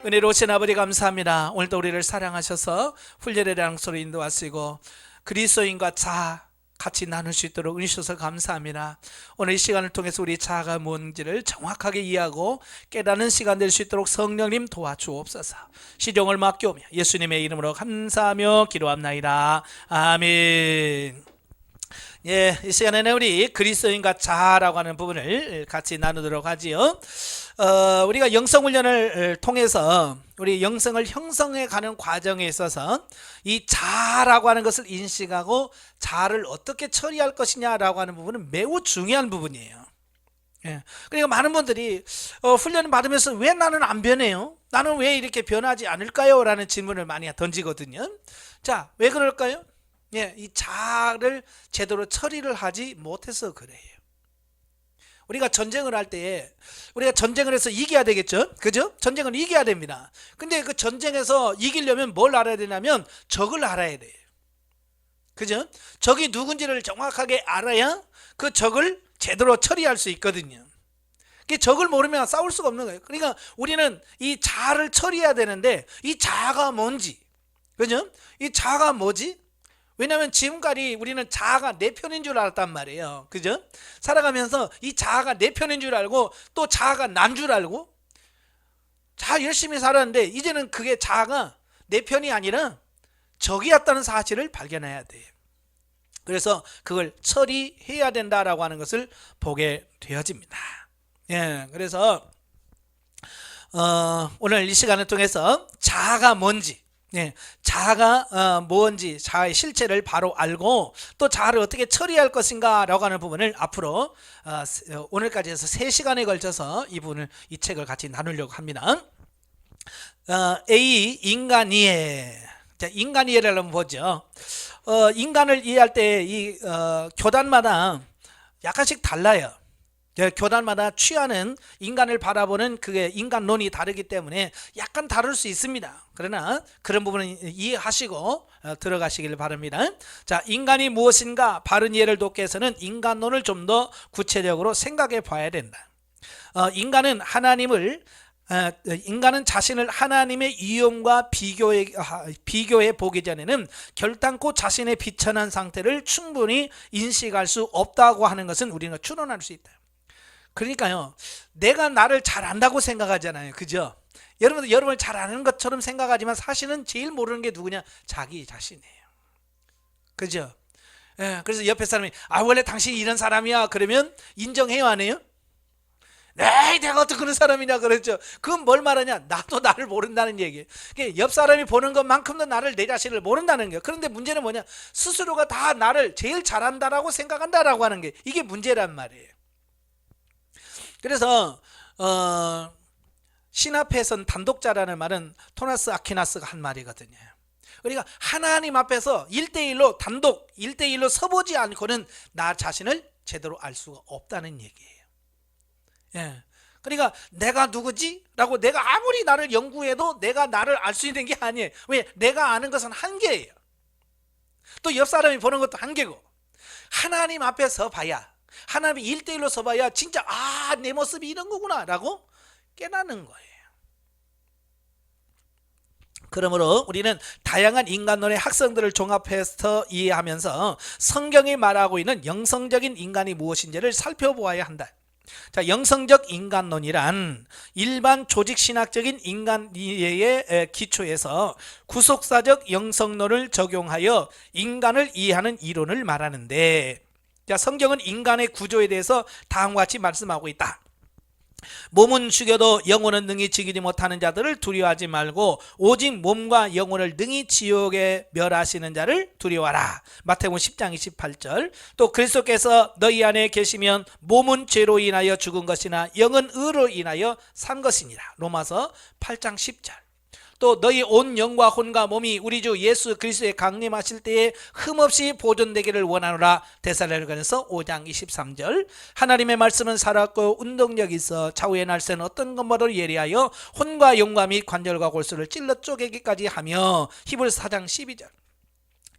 은혜로우신 아버지 감사합니다. 오늘도 우리를 사랑하셔서 훈련의 양소로 인도하시고 그리스도인과 자아 같이 나눌 수 있도록 은혜 주셔서 감사합니다. 오늘 이 시간을 통해서 우리 자아가 뭔지를 정확하게 이해하고 깨닫는 시간 될 수 있도록 성령님 도와주옵소서. 시종을 맡겨오며 예수님의 이름으로 감사하며 기도합나이다. 아멘. 예, 이 시간에는 우리 그리스도인과 자아라고 하는 부분을 같이 나누도록 하지요. 우리가 영성훈련을 통해서 우리 영성을 형성해 가는 과정에 있어서 이 자아라고 하는 것을 인식하고 자아를 어떻게 처리할 것이냐라고 하는 부분은 매우 중요한 부분이에요. 예. 그러니까 많은 분들이 훈련을 받으면서 왜 나는 안 변해요? 나는 왜 이렇게 변하지 않을까요? 라는 질문을 많이 던지거든요. 자, 왜 그럴까요? 예, 이 자아를 제대로 처리를 하지 못해서 그래요. 우리가 전쟁을 할 때 우리가 전쟁을 해서 이겨야 되겠죠? 그죠? 전쟁을 이겨야 됩니다. 근데 그 전쟁에서 이기려면 뭘 알아야 되냐면 적을 알아야 돼요. 그죠? 적이 누군지를 정확하게 알아야 그 적을 제대로 처리할 수 있거든요. 적을 모르면 싸울 수가 없는 거예요. 그러니까 우리는 이 자아를 처리해야 되는데 이 자아가 뭔지, 그죠? 이 자아가 뭐지? 왜냐하면 지금까지 우리는 자아가 내 편인 줄 알았단 말이에요. 그죠? 살아가면서 이 자아가 내 편인 줄 알고 또 자아가 난 줄 알고 자 열심히 살았는데 이제는 그게 자아가 내 편이 아니라 적이었다는 사실을 발견해야 돼요. 그래서 그걸 처리해야 된다라고 하는 것을 보게 되어집니다. 예, 그래서 오늘 이 시간을 통해서 자아가 뭔지, 네, 자아가 뭔지, 자아의 실체를 바로 알고 또 자아를 어떻게 처리할 것인가 라고 하는 부분을 앞으로 오늘까지 해서 3시간에 걸쳐서 이 책을 같이 나누려고 합니다. A. 인간이해. 자, 인간이해를 한번 보죠. 인간을 이해할 때 이 교단마다 약간씩 달라요. 교단마다 취하는 인간을 바라보는 그게 인간론이 다르기 때문에 약간 다를 수 있습니다. 그러나 그런 부분은 이해하시고 들어가시길 바랍니다. 자, 인간이 무엇인가 바른 이해를 돕기 위해서는 인간론을 좀 더 구체적으로 생각해 봐야 된다. 인간은 자신을 하나님의 이용과 비교해 보기 전에는 결단코 자신의 비천한 상태를 충분히 인식할 수 없다고 하는 것은 우리가 추론할 수 있다. 그러니까요, 내가 나를 잘 안다고 생각하잖아요. 그죠? 여러분도 여러분을 잘 아는 것처럼 생각하지만 사실은 제일 모르는 게 누구냐? 자기 자신이에요. 그죠? 예, 그래서 옆에 사람이 원래 당신이 이런 사람이야 그러면 인정해요, 안 해요? 네, 내가 어떻게 그런 사람이냐 그랬죠. 그건 뭘 말하냐? 나도 나를 모른다는 얘기예요. 옆 사람이 보는 것만큼도 나를, 내 자신을 모른다는 거예요. 그런데 문제는 뭐냐? 스스로가 다 나를 제일 잘한다라고 생각한다라고 하는 게 이게 문제란 말이에요. 그래서 신앞에선 단독자라는 말은 토마스 아퀴나스가 한 말이거든요. 그러니까 하나님 앞에서 1대1로 단독 1대1로 서보지 않고는 나 자신을 제대로 알 수가 없다는 얘기예요. 예. 그러니까 내가 누구지? 라고 내가 아무리 나를 연구해도 내가 나를 알 수 있는 게 아니에요. 왜? 내가 아는 것은 한계예요. 또 옆 사람이 보는 것도 한계고, 하나님 앞에 서봐야, 하나님이 1대1로 서봐야 진짜 내 모습이 이런 거구나 라고 깨닫는 거예요. 그러므로 우리는 다양한 인간론의 학설들을 종합해서 이해하면서 성경이 말하고 있는 영성적인 인간이 무엇인지를 살펴보아야 한다. 자, 영성적 인간론이란 일반 조직신학적인 인간 이해의 기초에서 구속사적 영성론을 적용하여 인간을 이해하는 이론을 말하는데, 자, 성경은 인간의 구조에 대해서 다음과 같이 말씀하고 있다. 몸은 죽여도 영혼은 능히 죽이지 못하는 자들을 두려워하지 말고 오직 몸과 영혼을 능히 지옥에 멸하시는 자를 두려워하라. 마태복음 10장 28절. 또 그리스도께서 너희 안에 계시면 몸은 죄로 인하여 죽은 것이나 영은 의로 인하여 산 것이니라. 로마서 8장 10절. 또 너희 온 영과 혼과 몸이 우리 주 예수 그리스도의 강림하실 때에 흠없이 보존되기를 원하노라. 데살로니가전서 5장 23절. 하나님의 말씀은 살았고 운동력이 있어 좌우의 날새는 어떤 것보다도 예리하여 혼과 영과 및 관절과 골수를 찔러 쪼개기까지 하며. 히브리서 4장 12절.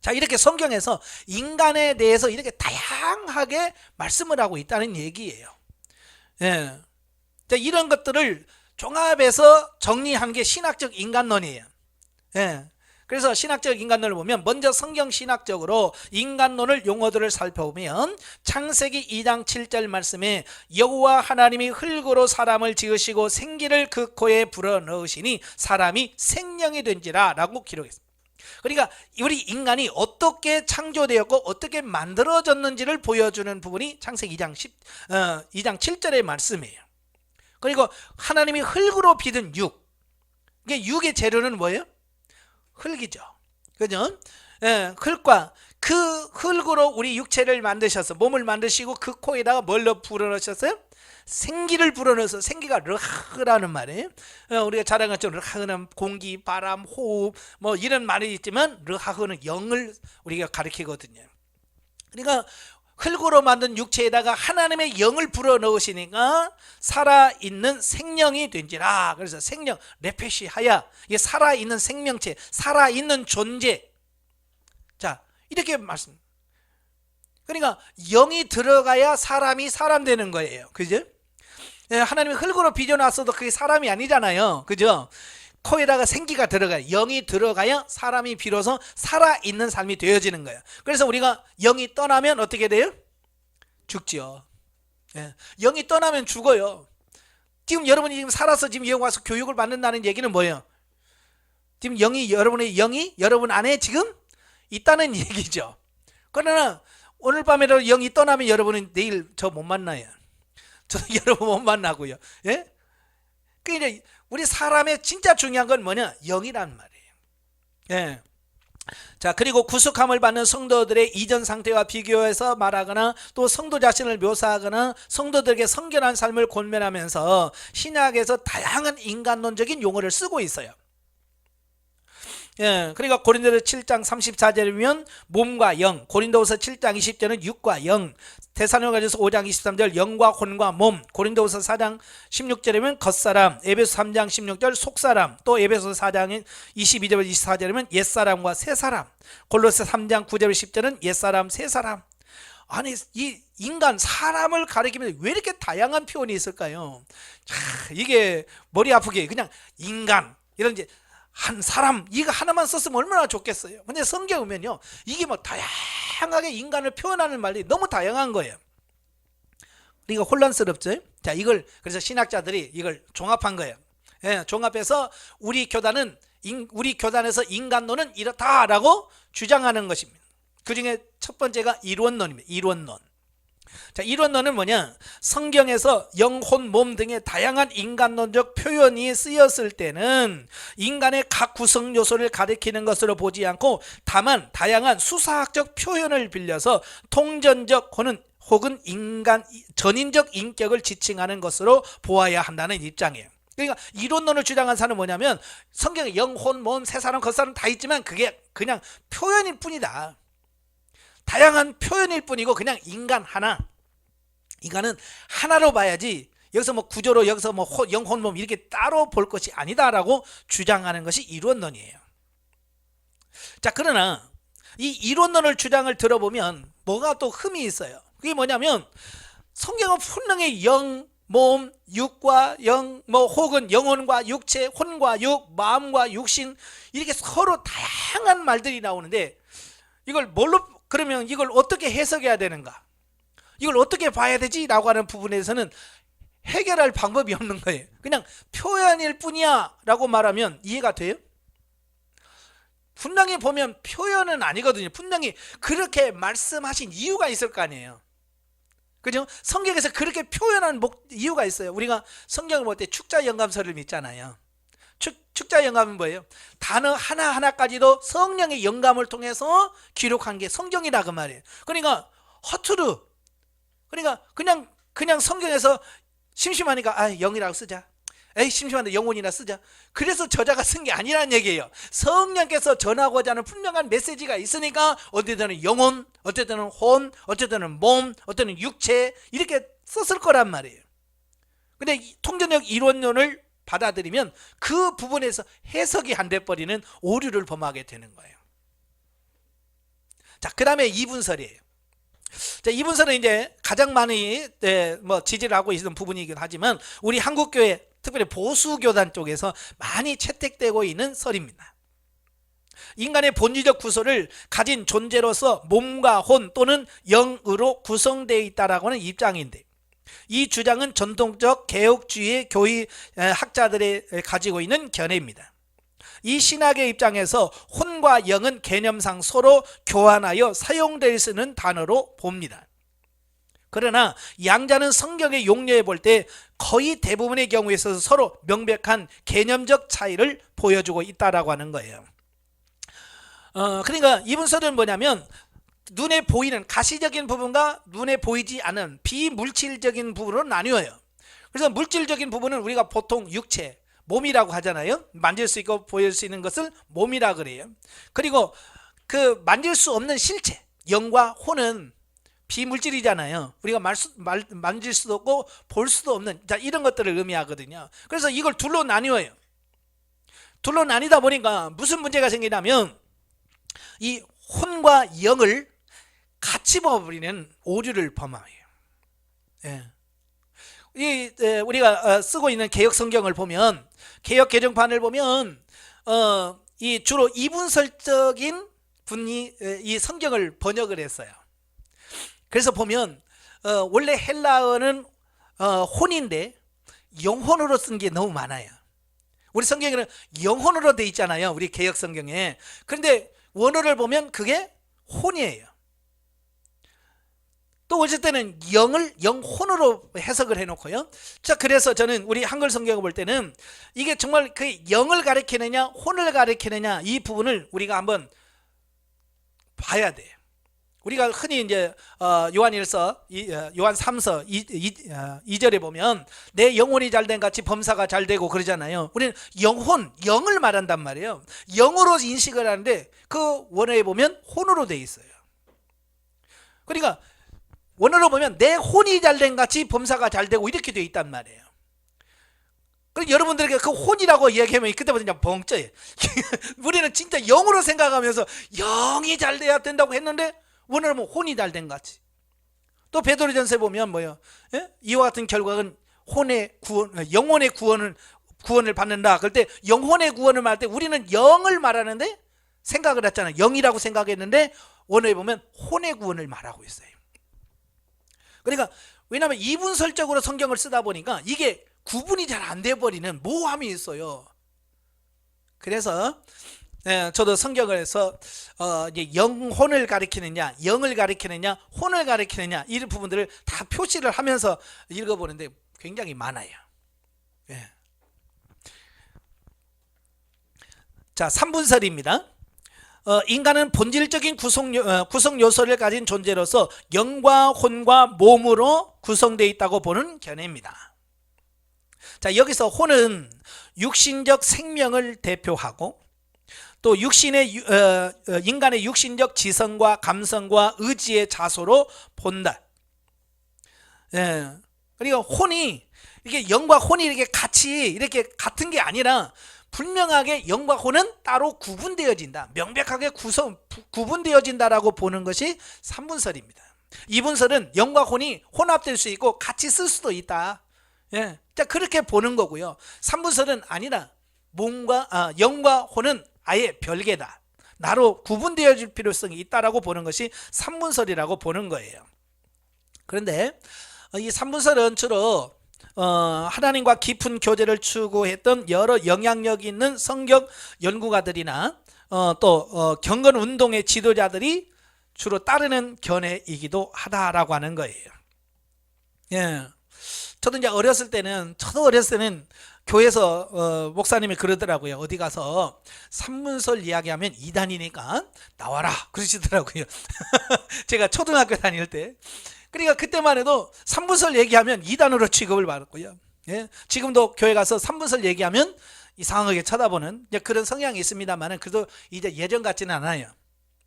자, 이렇게 성경에서 인간에 대해서 이렇게 다양하게 말씀을 하고 있다는 얘기예요. 예. 자, 이런 것들을 종합해서 정리한 게 신학적 인간론이에요. 예. 그래서 신학적 인간론을 보면 먼저 성경 신학적으로 인간론을 용어들을 살펴보면 창세기 2장 7절 말씀에 여호와 하나님이 흙으로 사람을 지으시고 생기를 그 코에 불어넣으시니 사람이 생명이 된지라 라고 기록했습니다. 그러니까 우리 인간이 어떻게 창조되었고 어떻게 만들어졌는지를 보여주는 부분이 창세기 2장 7절의 말씀이에요. 그리고 하나님이 흙으로 빚은 육, 이게 육의 재료는 뭐예요? 흙이죠. 그죠? 예, 흙과 그 흙으로 우리 육체를 만드셔서 몸을 만드시고 그 코에다가 뭘로 불어넣으셨어요? 생기를 불어넣어서 생기가 르하라는 말이에요. 우리가 잘 아는 것처럼 르하는 공기, 바람, 호흡 뭐 이런 말이 있지만 르하는 영을 우리가 가리키거든요. 그러니까 흙으로 만든 육체에다가 하나님의 영을 불어넣으시니까 살아있는 생명이 된지라. 그래서 생명, 레페시 하야, 이게 살아있는 생명체, 살아있는 존재. 자, 이렇게 말씀. 그러니까 영이 들어가야 사람이 사람 되는 거예요. 그죠? 하나님이 흙으로 빚어놨어도 그게 사람이 아니잖아요. 그죠? 코에다가 생기가 들어가야, 영이 들어가야 사람이 비로소 살아있는 삶이 되어지는 거예요. 그래서 우리가 영이 떠나면 어떻게 돼요? 죽지요. 영이 떠나면 죽어요. 지금 여러분이 지금 살아서 지금 여기 와서 교육을 받는다는 얘기는 뭐예요? 지금 여러분의 영이 여러분 안에 지금 있다는 얘기죠. 그러나 오늘 밤에도 영이 떠나면 여러분은 내일 저 못 만나요. 저도 여러분 못 만나고요. 예? 그러니까 우리 사람의 진짜 중요한 건 뭐냐? 영이란 말이에요. 예. 자, 그리고 구속함을 받는 성도들의 이전 상태와 비교해서 말하거나 또 성도 자신을 묘사하거나 성도들에게 성결한 삶을 권면하면서 신약에서 다양한 인간론적인 용어를 쓰고 있어요. 예, 그러니까 고린도서 7장 34절이면 몸과 영, 고린도서 7장 20절은 육과 영, 데살로니가전서 5장 23절 영과 혼과 몸, 고린도서 4장 16절이면 겉사람, 에베소 3장 16절 속사람, 또 에베소 4장 22절 24절이면 옛사람과 새사람, 골로새 3장 9절 10절은 옛사람 새사람. 아니 이 인간 사람을 가리키면서 왜 이렇게 다양한 표현이 있을까요? 이게 머리 아프게 그냥 인간 이런 이제 한 사람 이거 하나만 썼으면 얼마나 좋겠어요. 근데 성경에 보면요 이게 뭐 다양하게 인간을 표현하는 말이 너무 다양한 거예요. 그러니까 혼란스럽죠. 자, 이걸 그래서 신학자들이 이걸 종합한 거예요. 예, 종합해서 우리 교단에서 인간론은 이렇다라고 주장하는 것입니다. 그 중에 첫 번째가 이론론입니다. 이론론. 자, 이론론은 뭐냐? 성경에서 영, 혼, 몸 등의 다양한 인간론적 표현이 쓰였을 때는 인간의 각 구성 요소를 가리키는 것으로 보지 않고 다만 다양한 수사학적 표현을 빌려서 통전적 혹은 인간 전인적 인격을 지칭하는 것으로 보아야 한다는 입장이에요. 그러니까 이론론을 주장한 사람은 뭐냐면 성경에 영, 혼, 몸, 새사람, 겉사람 다 있지만 그게 그냥 표현일 뿐이다. 다양한 표현일 뿐이고 그냥 인간 하나, 인간은 하나로 봐야지 여기서 뭐 구조로 여기서 뭐 영, 혼, 몸 이렇게 따로 볼 것이 아니다라고 주장하는 것이 이론론이에요. 자, 그러나 이 이론론을 주장을 들어보면 뭐가 또 흠이 있어요. 그게 뭐냐면 성경은 분명히 영, 몸, 육과 영, 뭐 혹은 영혼과 육체, 혼과 육, 마음과 육신 이렇게 서로 다양한 말들이 나오는데 이걸 뭘로 그러면 이걸 어떻게 해석해야 되는가? 이걸 어떻게 봐야 되지? 라고 하는 부분에서는 해결할 방법이 없는 거예요. 그냥 표현일 뿐이야 라고 말하면 이해가 돼요? 분명히 보면 표현은 아니거든요. 분명히 그렇게 말씀하신 이유가 있을 거 아니에요. 그죠? 성경에서 그렇게 표현한 이유가 있어요. 우리가 성경을 볼 때 축자영감서를 믿잖아요. 축자 영감은 뭐예요? 단어 하나하나까지도 성령의 영감을 통해서 기록한 게 성경이라 그 말이에요. 그러니까 허투루 그러니까 그냥 성경에서 심심하니까 영이라고 쓰자. 에이 심심한데 영혼이나 쓰자. 그래서 저자가 쓴 게 아니라는 얘기예요. 성령께서 전하고자 하는 분명한 메시지가 있으니까 어떨 때는 영혼, 어떨 때는 혼, 어떨 때는 몸, 어떨 때는 육체 이렇게 썼을 거란 말이에요. 근데 통전적 이론론을 받아들이면 그 부분에서 해석이 안 돼버리는 오류를 범하게 되는 거예요. 자, 그 다음에 이분설이에요. 자, 이분설은 이제 가장 많이 지지를 하고 있는 부분이긴 하지만 우리 한국교회 특별히 보수교단 쪽에서 많이 채택되고 있는 설입니다. 인간의 본질적 구조를 가진 존재로서 몸과 혼 또는 영으로 구성되어 있다라고 하는 입장인데, 이 주장은 전통적 개혁주의 교의 학자들이 가지고 있는 견해입니다. 이 신학의 입장에서 혼과 영은 개념상 서로 교환하여 사용될 수 있는 단어로 봅니다. 그러나 양자는 성경에 용례해 볼 때 거의 대부분의 경우에 있어서 서로 명백한 개념적 차이를 보여주고 있다라고 하는 거예요. 그러니까 이분설은 뭐냐면, 눈에 보이는 가시적인 부분과 눈에 보이지 않은 비물질적인 부분으로 나뉘어요. 그래서 물질적인 부분은 우리가 보통 육체, 몸이라고 하잖아요. 만질 수 있고 보일 수 있는 것을 몸이라 그래요. 그리고 그 만질 수 없는 실체, 영과 혼은 비물질이잖아요. 우리가 만질 수도 없고 볼 수도 없는, 자, 이런 것들을 의미하거든요. 그래서 이걸 둘로 나뉘어요. 둘로 나뉘다 보니까 무슨 문제가 생기냐면, 이 혼과 영을 같이 버리는 오류를 범해요. 우리가 쓰고 있는 개혁 성경을 보면, 개혁 개정판을 보면 이 주로 이분설적인 분이 이 성경을 번역을 했어요. 그래서 보면 원래 헬라어는 혼인데 영혼으로 쓴 게 너무 많아요. 우리 성경에는 영혼으로 돼 있잖아요, 우리 개혁 성경에. 그런데 원어를 보면 그게 혼이에요. 또 어쩔 때는 영을 영혼으로 해석을 해놓고요. 자, 그래서 저는 우리 한글 성경을 볼 때는 이게 정말 그 영을 가리키느냐 혼을 가리키느냐, 이 부분을 우리가 한번 봐야 돼요. 우리가 흔히 이제 요한일서 요한 3서 2절에 보면 내 영혼이 잘된 같이 범사가 잘되고 그러잖아요. 우리는 영을 말한단 말이에요. 영으로 인식을 하는데 그 원어에 보면 혼으로 돼 있어요. 그러니까 원어로 보면 내 혼이 잘된 같이 범사가 잘되고 이렇게 돼 있단 말이에요. 그럼 여러분들에게 그 혼이라고 이야기하면 그때부터 그냥 벙 쪄요. 우리는 진짜 영으로 생각하면서 영이 잘 돼야 된다고 했는데 원어로 보면 혼이 잘된 같이. 또 베드로전서에 보면 뭐예요? 이와 같은 결과는 영혼의 구원을 받는다. 그럴 때 영혼의 구원을 말할 때 우리는 영을 말하는데 생각을 했잖아요. 영이라고 생각했는데 원어에 보면 혼의 구원을 말하고 있어요. 그러니까 왜냐하면 이분설적으로 성경을 쓰다 보니까 이게 구분이 잘 안 돼버리는 모함이 있어요. 그래서 저도 성경을 해서 이제 영혼을 가리키느냐 영을 가리키느냐 혼을 가리키느냐 이런 부분들을 다 표시를 하면서 읽어보는데 굉장히 많아요. 자, 3분설입니다. 인간은 본질적인 구성 요소를 가진 존재로서 영과 혼과 몸으로 구성되어 있다고 보는 견해입니다. 자, 여기서 혼은 육신적 생명을 대표하고 또 인간의 육신적 지성과 감성과 의지의 자소로 본다. 그러니까 혼이 이게 영과 혼이 이렇게 같은 게 아니라 분명하게 영과 혼은 따로 구분되어진다. 명백하게 구분되어진다라고 보는 것이 3분설입니다. 2분설은 영과 혼이 혼합될 수 있고 같이 쓸 수도 있다. 자, 그렇게 보는 거고요. 3분설은 아니라 영과 혼은 아예 별개다. 나로 구분되어질 필요성이 있다라고 보는 것이 3분설이라고 보는 거예요. 그런데 이 3분설은 주로 하나님과 깊은 교제를 추구했던 여러 영향력이 있는 성경 연구가들이나 또 경건 운동의 지도자들이 주로 따르는 견해이기도 하다라고 하는 거예요. 저도 어렸을 때는 교회에서 목사님이 그러더라고요. 어디 가서 3분설 이야기하면 이단이니까 나와라 그러시더라고요. 제가 초등학교 다닐 때. 그러니까 그때만 해도 3분설 얘기하면 이단으로 취급을 받았고요. 지금도 교회 가서 3분설 얘기하면 이상하게 쳐다보는 그런 성향이 있습니다만 그래도 이제 예전 같지는 않아요.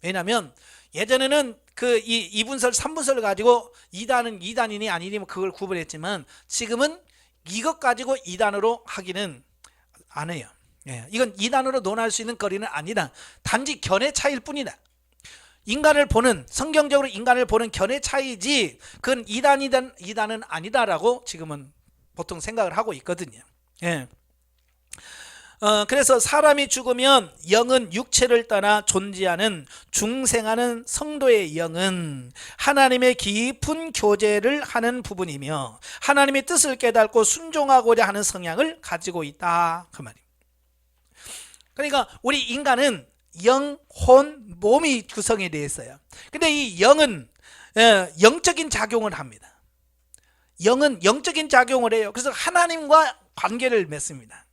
왜냐하면 예전에는 그 2분설 3분설 가지고 이단은 이단이니 아니니 그걸 구분했지만 지금은 이것 가지고 이단으로 하기는 안 해요. 이건 이단으로 논할 수 있는 거리는 아니다. 단지 견해 차이일 뿐이다. 성경적으로 인간을 보는 견해 차이지 그건 이단은 아니다라고 지금은 보통 생각을 하고 있거든요. 예. 그래서 사람이 죽으면 영은 육체를 떠나 존재하는 중생하는 성도의 영은 하나님의 깊은 교제를 하는 부분이며 하나님의 뜻을 깨닫고 순종하고자 하는 성향을 가지고 있다, 그 말입니다. 그러니까 우리 인간은 영, 혼, 몸이 구성이 되어 있어요. 근데 이 영은 영적인 작용을 합니다. 영은 영적인 작용을 해요. 그래서 하나님과 관계를 맺습니다.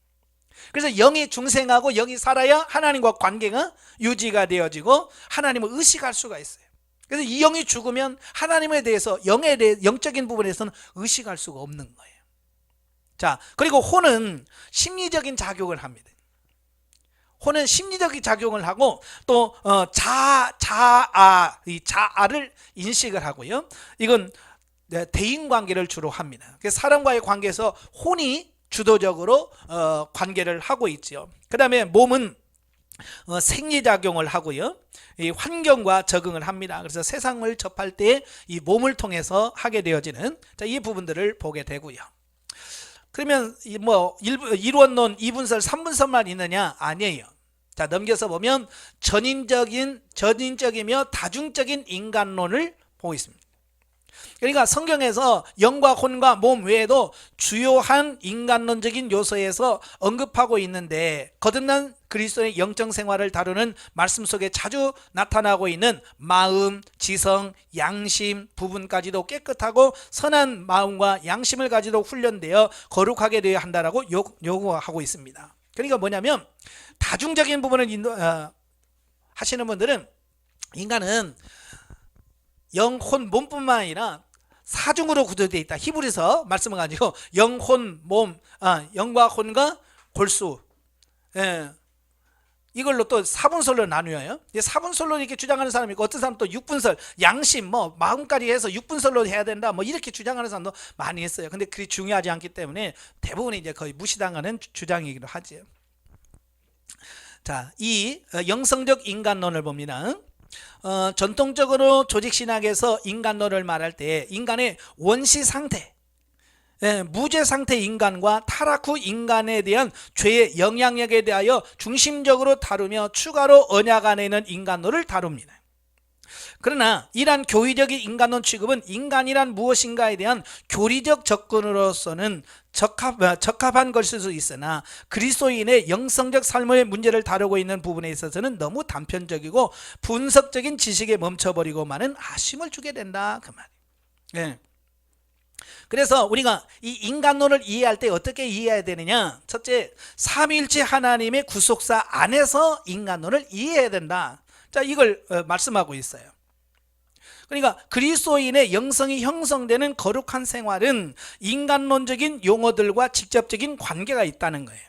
그래서 영이 중생하고 영이 살아야 하나님과 관계가 유지가 되어지고 하나님을 의식할 수가 있어요. 그래서 이 영이 죽으면 하나님에 대해서 영에 대해 영적인 부분에서는 의식할 수가 없는 거예요. 자, 그리고 혼은 심리적인 작용을 합니다. 혼은 심리적인 작용을 하고 또 이 자아를 인식을 하고요. 이건 대인관계를 주로 합니다. 그래서 사람과의 관계에서 혼이 주도적으로 관계를 하고 있죠. 그 다음에 몸은 생리작용을 하고요. 이 환경과 적응을 합니다. 그래서 세상을 접할 때 이 몸을 통해서 하게 되어지는 이 부분들을 보게 되고요. 그러면 뭐 일원론, 이분설, 삼분설만 있느냐? 아니에요. 자, 넘겨서 보면 전인적이며 다중적인 인간론을 보고 있습니다. 그러니까 성경에서 영과 혼과 몸 외에도 주요한 인간론적인 요소에서 언급하고 있는데 거듭난 그리스도의 영적 생활을 다루는 말씀 속에 자주 나타나고 있는 마음, 지성, 양심 부분까지도 깨끗하고 선한 마음과 양심을 가지고 훈련되어 거룩하게 되어야 한다라고 요구하고 있습니다. 그러니까 뭐냐면 다중적인 부분을 하시는 분들은 인간은 영, 혼, 몸뿐만 아니라 사중으로 구조되어 있다. 히브리서 말씀을 가지고 영, 혼, 몸, 영과 혼과 골수, 이걸로 또 사분설로 나누어요. 사분설로 이렇게 주장하는 사람이 있고 어떤 사람은 또 육분설, 양심, 마음까지 해서 육분설로 해야 된다. 이렇게 주장하는 사람도 많이 있어요. 근데 그게 중요하지 않기 때문에 대부분 이제 거의 무시당하는 주장이기도 하죠. 자, 이 영성적 인간론을 봅니다. 전통적으로 조직신학에서 인간론을 말할 때 인간의 원시 상태, 무죄 상태 인간과 타락 후 인간에 대한 죄의 영향력에 대하여 중심적으로 다루며 추가로 언약 안에 있는 인간론을 다룹니다. 그러나 이러한 교리적인 인간론 취급은 인간이란 무엇인가에 대한 교리적 접근으로서는 적합한 것일 수 있으나 그리스도인의 영성적 삶의 문제를 다루고 있는 부분에 있어서는 너무 단편적이고 분석적인 지식에 멈춰버리고만은 아쉬움을 주게 된다, 그 말이에요. 그래서 우리가 이 인간론을 이해할 때 어떻게 이해해야 되느냐? 첫째, 삼위일체 하나님의 구속사 안에서 인간론을 이해해야 된다. 자, 이걸 말씀하고 있어요. 그러니까 그리스도인의 영성이 형성되는 거룩한 생활은 인간론적인 용어들과 직접적인 관계가 있다는 거예요.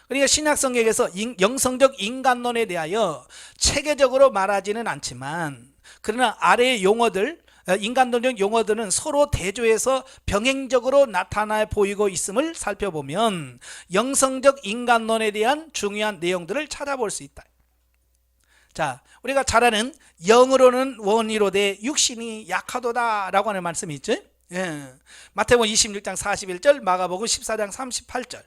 그러니까 신약성경에서 영성적 인간론에 대하여 체계적으로 말하지는 않지만 그러나 아래의 용어들, 인간론적 용어들은 서로 대조해서 병행적으로 나타나 보이고 있음을 살펴보면 영성적 인간론에 대한 중요한 내용들을 찾아볼 수 있다. 자, 우리가 잘 아는 영으로는 원이로되 육신이 약하도다 라고 하는 말씀이 있죠. 마태복음 26장 41절, 마가복음 14장 38절.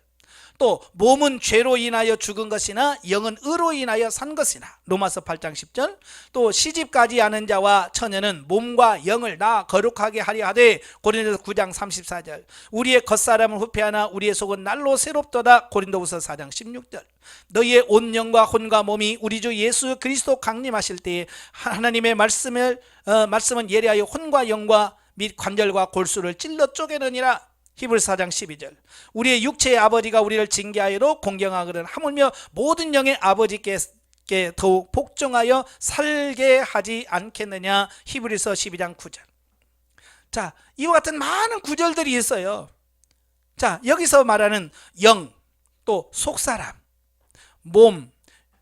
또 몸은 죄로 인하여 죽은 것이나 영은 의로 인하여 산 것이나, 로마서 8장 10절. 또 시집가지 않은 자와 처녀는 몸과 영을 다 거룩하게 하려 하되, 고린도서 9장 34절. 우리의 겉사람은 후패하나 우리의 속은 날로 새롭도다, 고린도후서 4장 16절. 너희의 온 영과 혼과 몸이 우리 주 예수 그리스도 강림하실 때에 하나님의 말씀은 예리하여 혼과 영과 및 관절과 골수를 찔러 쪼개느니라, 히브리서 4장 12절. 우리의 육체의 아버지가 우리를 징계하여도 공경하거든 하물며 모든 영의 아버지께 더욱 복종하여 살게 하지 않겠느냐, 히브리서 12장 9절. 자, 이와 같은 많은 구절들이 있어요. 자, 여기서 말하는 영, 또 속사람, 몸,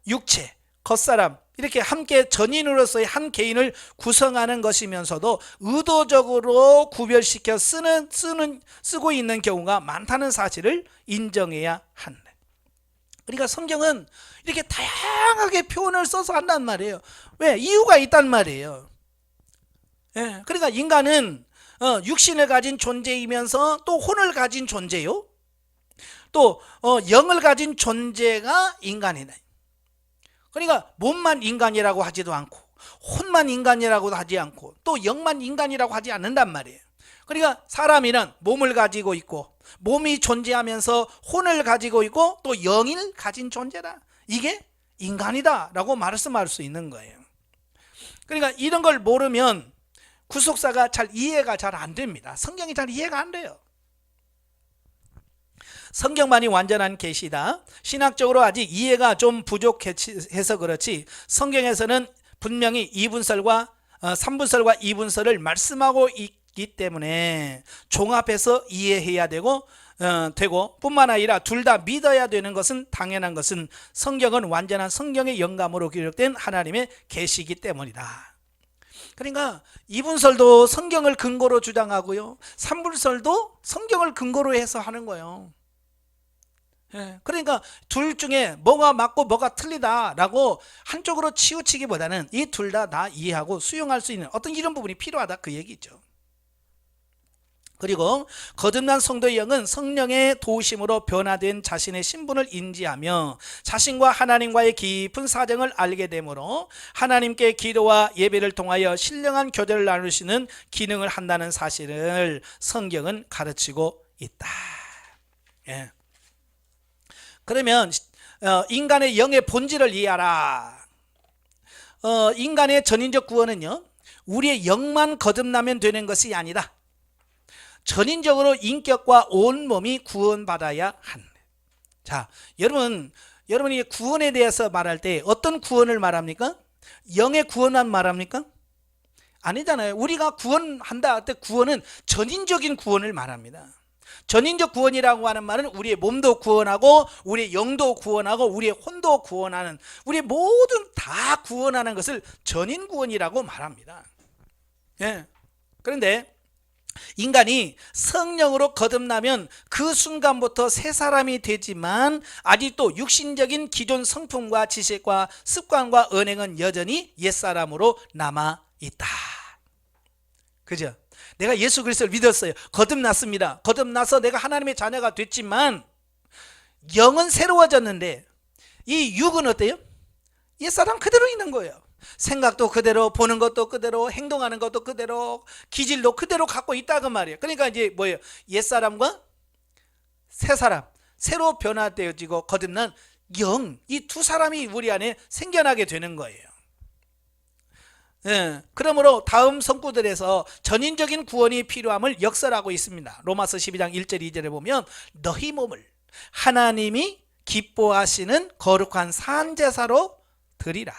육체, 겉사람, 이렇게 함께 전인으로서의 한 개인을 구성하는 것이면서도 의도적으로 구별시켜 쓰고 있는 경우가 많다는 사실을 인정해야 한다. 그러니까 성경은 이렇게 다양하게 표현을 써서 한단 말이에요. 왜? 이유가 있단 말이에요. 그러니까 인간은 육신을 가진 존재이면서 또 혼을 가진 존재요. 또 영을 가진 존재가 인간이네. 그러니까 몸만 인간이라고 하지도 않고 혼만 인간이라고 하지 않고 또 영만 인간이라고 하지 않는단 말이에요. 그러니까 사람이란 몸을 가지고 있고 몸이 존재하면서 혼을 가지고 있고 또 영을 가진 존재다. 이게 인간이다 라고 말씀할 수 있는 거예요. 그러니까 이런 걸 모르면 구속사가 잘 이해가 잘 안 됩니다. 성경이 잘 이해가 안 돼요. 성경만이 완전한 계시다. 신학적으로 아직 이해가 좀 부족해서 그렇지 성경에서는 분명히 이분설과 3분설과 2분설을 말씀하고 있기 때문에 종합해서 이해해야 되고 뿐만 아니라 둘 다 믿어야 되는 것은 당연한 것은 성경은 완전한 성경의 영감으로 기록된 하나님의 계시이기 때문이다. 그러니까 이분설도 성경을 근거로 주장하고요, 3분설도 성경을 근거로 해서 하는 거예요. 그러니까 둘 중에 뭐가 맞고 뭐가 틀리다라고 한쪽으로 치우치기보다는 이 둘 다 이해하고 수용할 수 있는 어떤 이런 부분이 필요하다 그 얘기죠. 그리고 거듭난 성도의 영은 성령의 도우심으로 변화된 자신의 신분을 인지하며 자신과 하나님과의 깊은 사정을 알게 되므로 하나님께 기도와 예배를 통하여 신령한 교제를 나누시는 기능을 한다는 사실을 성경은 가르치고 있다. 예. 그러면 인간의 영의 본질을 이해하라. 인간의 전인적 구원은요, 우리의 영만 거듭나면 되는 것이 아니라 전인적으로 인격과 온몸이 구원받아야 한다. 자, 여러분이 구원에 대해서 말할 때 어떤 구원을 말합니까? 영의 구원만 말합니까? 아니잖아요. 우리가 구원한다 할 때 구원은 전인적인 구원을 말합니다. 전인적 구원이라고 하는 말은 우리의 몸도 구원하고 우리의 영도 구원하고 우리의 혼도 구원하는, 우리의 모든 다 구원하는 것을 전인 구원이라고 말합니다. 예. 그런데 인간이 성령으로 거듭나면 그 순간부터 새 사람이 되지만 아직도 육신적인 기존 성품과 지식과 습관과 언행은 여전히 옛사람으로 남아있다. 그죠? 내가 예수 그리스도를 믿었어요. 거듭났습니다. 거듭나서 내가 하나님의 자녀가 됐지만 영은 새로워졌는데 이 육은 어때요? 옛사람 그대로 있는 거예요. 생각도 그대로, 보는 것도 그대로, 행동하는 것도 그대로, 기질도 그대로 갖고 있다 그 말이에요. 그러니까 이제 뭐예요? 옛사람과 새사람, 새로 변화되어지고 거듭난 영, 이 두 사람이 우리 안에 생겨나게 되는 거예요. 예, 그러므로 다음 성구들에서 전인적인 구원이 필요함을 역설하고 있습니다. 로마서 12장 1절 2절에 보면 너희 몸을 하나님이 기뻐하시는 거룩한 산제사로 드리라.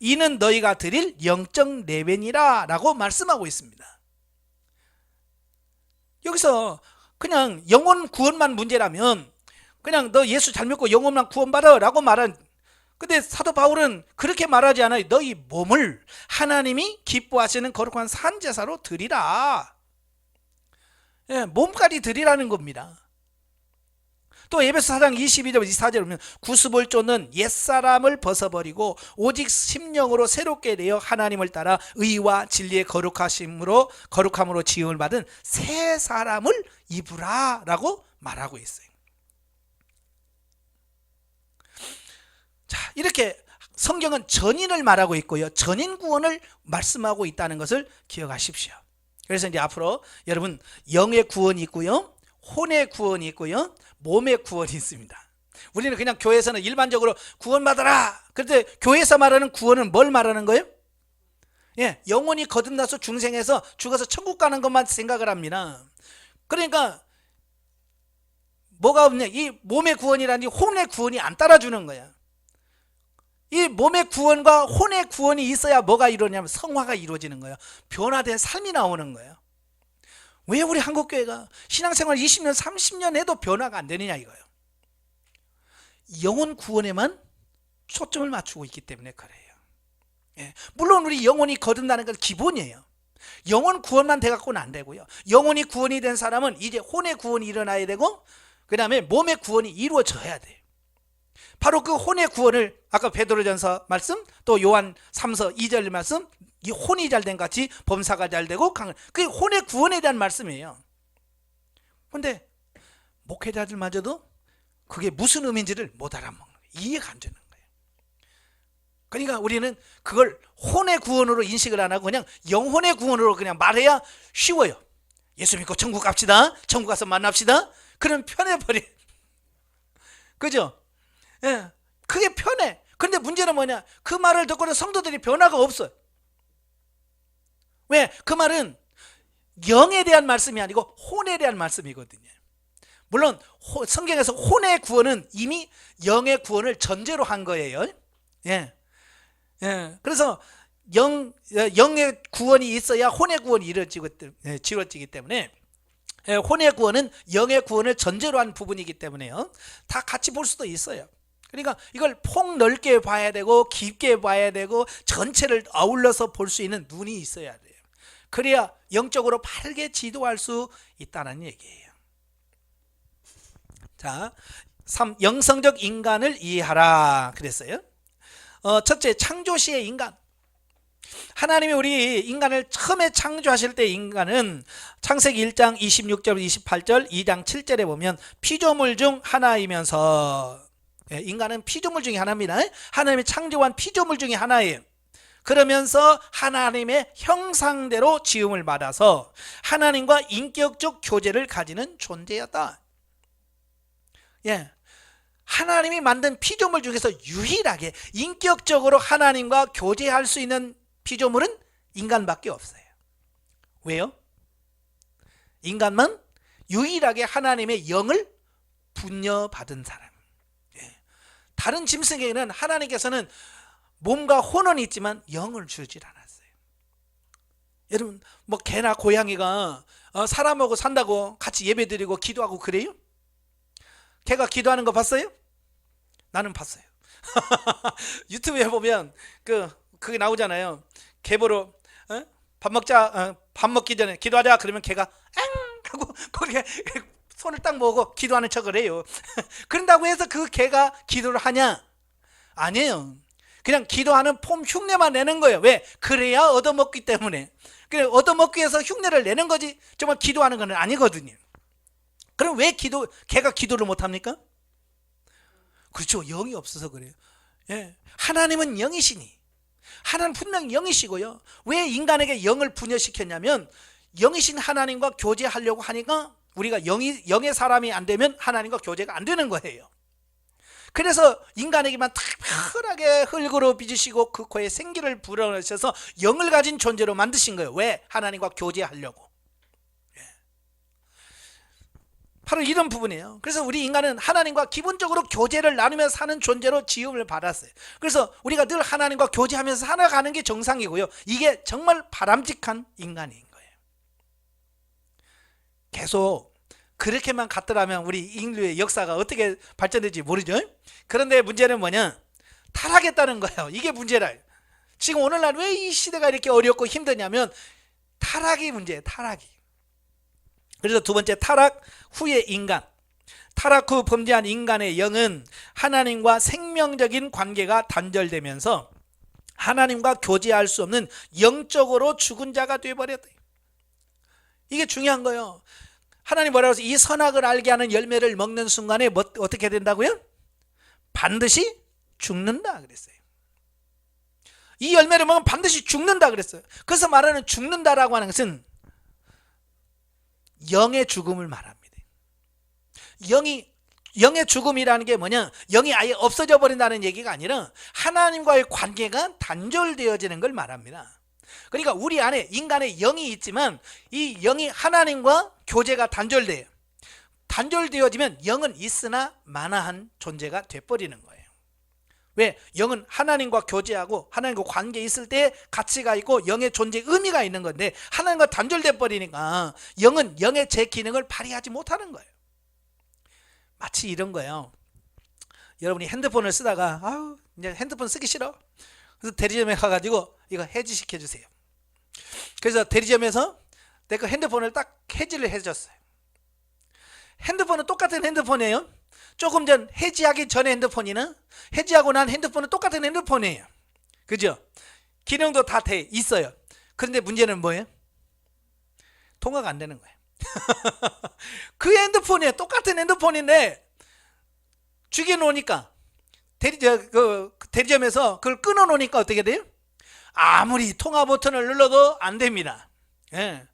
이는 너희가 드릴 영적 내변이라 라고 말씀하고 있습니다. 여기서 그냥 영혼 구원만 문제라면 그냥 너 예수 잘 믿고 영혼만 구원받아 라고 말한, 근데 사도 바울은 그렇게 말하지 않아요. 너희 몸을 하나님이 기뻐하시는 거룩한 산제사로 드리라. 예, 몸까지 드리라는 겁니다. 또 에베소 4장 22절 24절에 보면 구습을 쫓는 옛사람을 벗어버리고 오직 심령으로 새롭게 되어 하나님을 따라 의와 진리의 거룩함으로 지음을 받은 새 사람을 입으라 라고 말하고 있어요. 자, 이렇게 성경은 전인을 말하고 있고요, 전인 구원을 말씀하고 있다는 것을 기억하십시오. 그래서 이제 앞으로 여러분 영의 구원이 있고요, 혼의 구원이 있고요, 몸의 구원이 있습니다. 우리는 그냥 교회에서는 일반적으로 구원받아라. 그런데 교회에서 말하는 구원은 뭘 말하는 거예요? 예, 영혼이 거듭나서 중생에서 죽어서 천국 가는 것만 생각을 합니다. 그러니까 뭐가 없냐, 이 몸의 구원이라니 혼의 구원이 안 따라주는 거야. 이 몸의 구원과 혼의 구원이 있어야 뭐가 이루어지냐면 성화가 이루어지는 거예요. 변화된 삶이 나오는 거예요. 왜 우리 한국교회가 신앙생활 20년 30년 해도 변화가 안 되느냐 이거예요. 영혼 구원에만 초점을 맞추고 있기 때문에 그래요. 예, 물론 우리 영혼이 거듭나는 건 기본이에요. 영혼 구원만 돼갖고는 안 되고요, 영혼이 구원이 된 사람은 이제 혼의 구원이 일어나야 되고 그 다음에 몸의 구원이 이루어져야 돼요. 바로 그 혼의 구원을 아까 베드로전서 말씀, 또 요한 3서 2절 말씀, 이 혼이 잘된 같이 범사가 잘되고 그게 혼의 구원에 대한 말씀이에요. 그런데 목회자들마저도 그게 무슨 의미인지를 못 알아먹는 거예요. 이해가 안 되는 거예요. 그러니까 우리는 그걸 혼의 구원으로 인식을 안 하고 그냥 영혼의 구원으로 그냥 말해야 쉬워요. 예수 믿고 천국 갑시다, 천국 가서 만납시다, 그럼 편해버려. 그죠? 예, 그게 편해. 그런데 문제는 뭐냐, 그 말을 듣고는 성도들이 변화가 없어요. 왜? 그 말은 영에 대한 말씀이 아니고 혼에 대한 말씀이거든요. 물론 성경에서 혼의 구원은 이미 영의 구원을 전제로 한 거예요. 예. 그래서 영의 구원이 있어야 혼의 구원이 이루어지기 때문에, 혼의 구원은 영의 구원을 전제로 한 부분이기 때문에요. 다 같이 볼 수도 있어요. 그러니까 이걸 폭넓게 봐야 되고 깊게 봐야 되고 전체를 아울러서 볼 수 있는 눈이 있어야 돼요. 그래야 영적으로 바르게 지도할 수 있다는 얘기예요. 자, 3. 영성적 인간을 이해하라 그랬어요. 첫째, 창조시의 인간. 하나님이 우리 인간을 처음에 창조하실 때 인간은 창세기 1장 26절 28절 2장 7절에 보면 피조물 중 하나이면서, 인간은 피조물 중에 하나입니다. 하나님이 창조한 피조물 중에 하나예요. 그러면서 하나님의 형상대로 지음을 받아서 하나님과 인격적 교제를 가지는 존재였다. 예, 하나님이 만든 피조물 중에서 유일하게 인격적으로 하나님과 교제할 수 있는 피조물은 인간밖에 없어요. 왜요? 인간만 유일하게 하나님의 영을 분여받은 사람. 예. 다른 짐승에게는 하나님께서는 몸과 혼은 있지만 영을 주질 않았어요. 여러분, 뭐 개나 고양이가 사람하고 산다고 같이 예배드리고 기도하고 그래요? 개가 기도하는 거 봤어요? 나는 봤어요. 유튜브에 보면 그게 나오잖아요. 개 보러 밥 먹자, 밥 먹기 전에 기도하자 그러면 개가 엥 하고 거기에 손을 딱 모으고 기도하는 척을 해요. 그런다고 해서 그 개가 기도를 하냐? 아니에요. 그냥 기도하는 폼 흉내만 내는 거예요. 왜? 그래야 얻어먹기 때문에. 그래, 얻어먹기 위해서 흉내를 내는 거지 정말 기도하는 건 아니거든요. 그럼 왜 개가 기도를 못합니까? 그렇죠. 영이 없어서 그래요. 예. 하나님은 영이시니, 하나님 분명히 영이시고요. 왜 인간에게 영을 분여시켰냐면 영이신 하나님과 교제하려고 하니까 우리가 영의 사람이 안 되면 하나님과 교제가 안 되는 거예요. 그래서 인간에게만 특별하게 흙으로 빚으시고 그 코에 생기를 불어넣으셔서 영을 가진 존재로 만드신 거예요. 왜? 하나님과 교제하려고. 바로 이런 부분이에요. 그래서 우리 인간은 하나님과 기본적으로 교제를 나누며 사는 존재로 지음을 받았어요. 그래서 우리가 늘 하나님과 교제하면서 살아가는 게 정상이고요. 이게 정말 바람직한 인간인 거예요. 계속 그렇게만 갔더라면 우리 인류의 역사가 어떻게 발전될지 모르죠. 그런데 문제는 뭐냐? 타락했다는 거예요. 이게 문제라. 지금 오늘날 왜 이 시대가 이렇게 어렵고 힘드냐면 타락이 문제예요. 타락이. 그래서 두 번째, 타락 후의 인간. 타락 후 범죄한 인간의 영은 하나님과 생명적인 관계가 단절되면서 하나님과 교제할 수 없는 영적으로 죽은 자가 되어버렸다. 이게 중요한 거예요. 하나님 뭐라고 해서 이 선악을 알게 하는 열매를 먹는 순간에 어떻게 된다고요? 반드시 죽는다 그랬어요. 이 열매를 먹으면 반드시 죽는다 그랬어요. 그래서 말하는 죽는다라고 하는 것은 영의 죽음을 말합니다. 영의 죽음이라는 게 뭐냐? 영이 아예 없어져 버린다는 얘기가 아니라 하나님과의 관계가 단절되어지는 걸 말합니다. 그러니까 우리 안에 인간의 영이 있지만 이 영이 하나님과 교제가 단절돼요. 단절되어지면 영은 있으나 마나한 존재가 돼버리는 거예요. 왜? 영은 하나님과 교제하고 하나님과 관계 있을 때 가치가 있고 영의 존재 의미가 있는 건데 하나님과 단절돼 버리니까 영은 영의 제 기능을 발휘하지 못하는 거예요. 마치 이런 거예요. 여러분이 핸드폰을 쓰다가 이제 핸드폰 쓰기 싫어. 그래서 대리점에 가가지고 이거 해지시켜 주세요. 그래서 대리점에서 내 거 핸드폰을 딱 해지를 해줬어요. 핸드폰은 똑같은 핸드폰이에요. 조금 전 해지하기 전에 핸드폰이나 해지하고 난 핸드폰은 똑같은 핸드폰이에요. 그죠? 기능도 다 돼 있어요. 그런데 문제는 뭐예요? 통화가 안 되는 거예요. 그 핸드폰이에요. 똑같은 핸드폰인데 죽여놓으니까 대리점에서 그걸 끊어놓으니까 어떻게 돼요? 아무리 통화 버튼을 눌러도 안 됩니다. 예.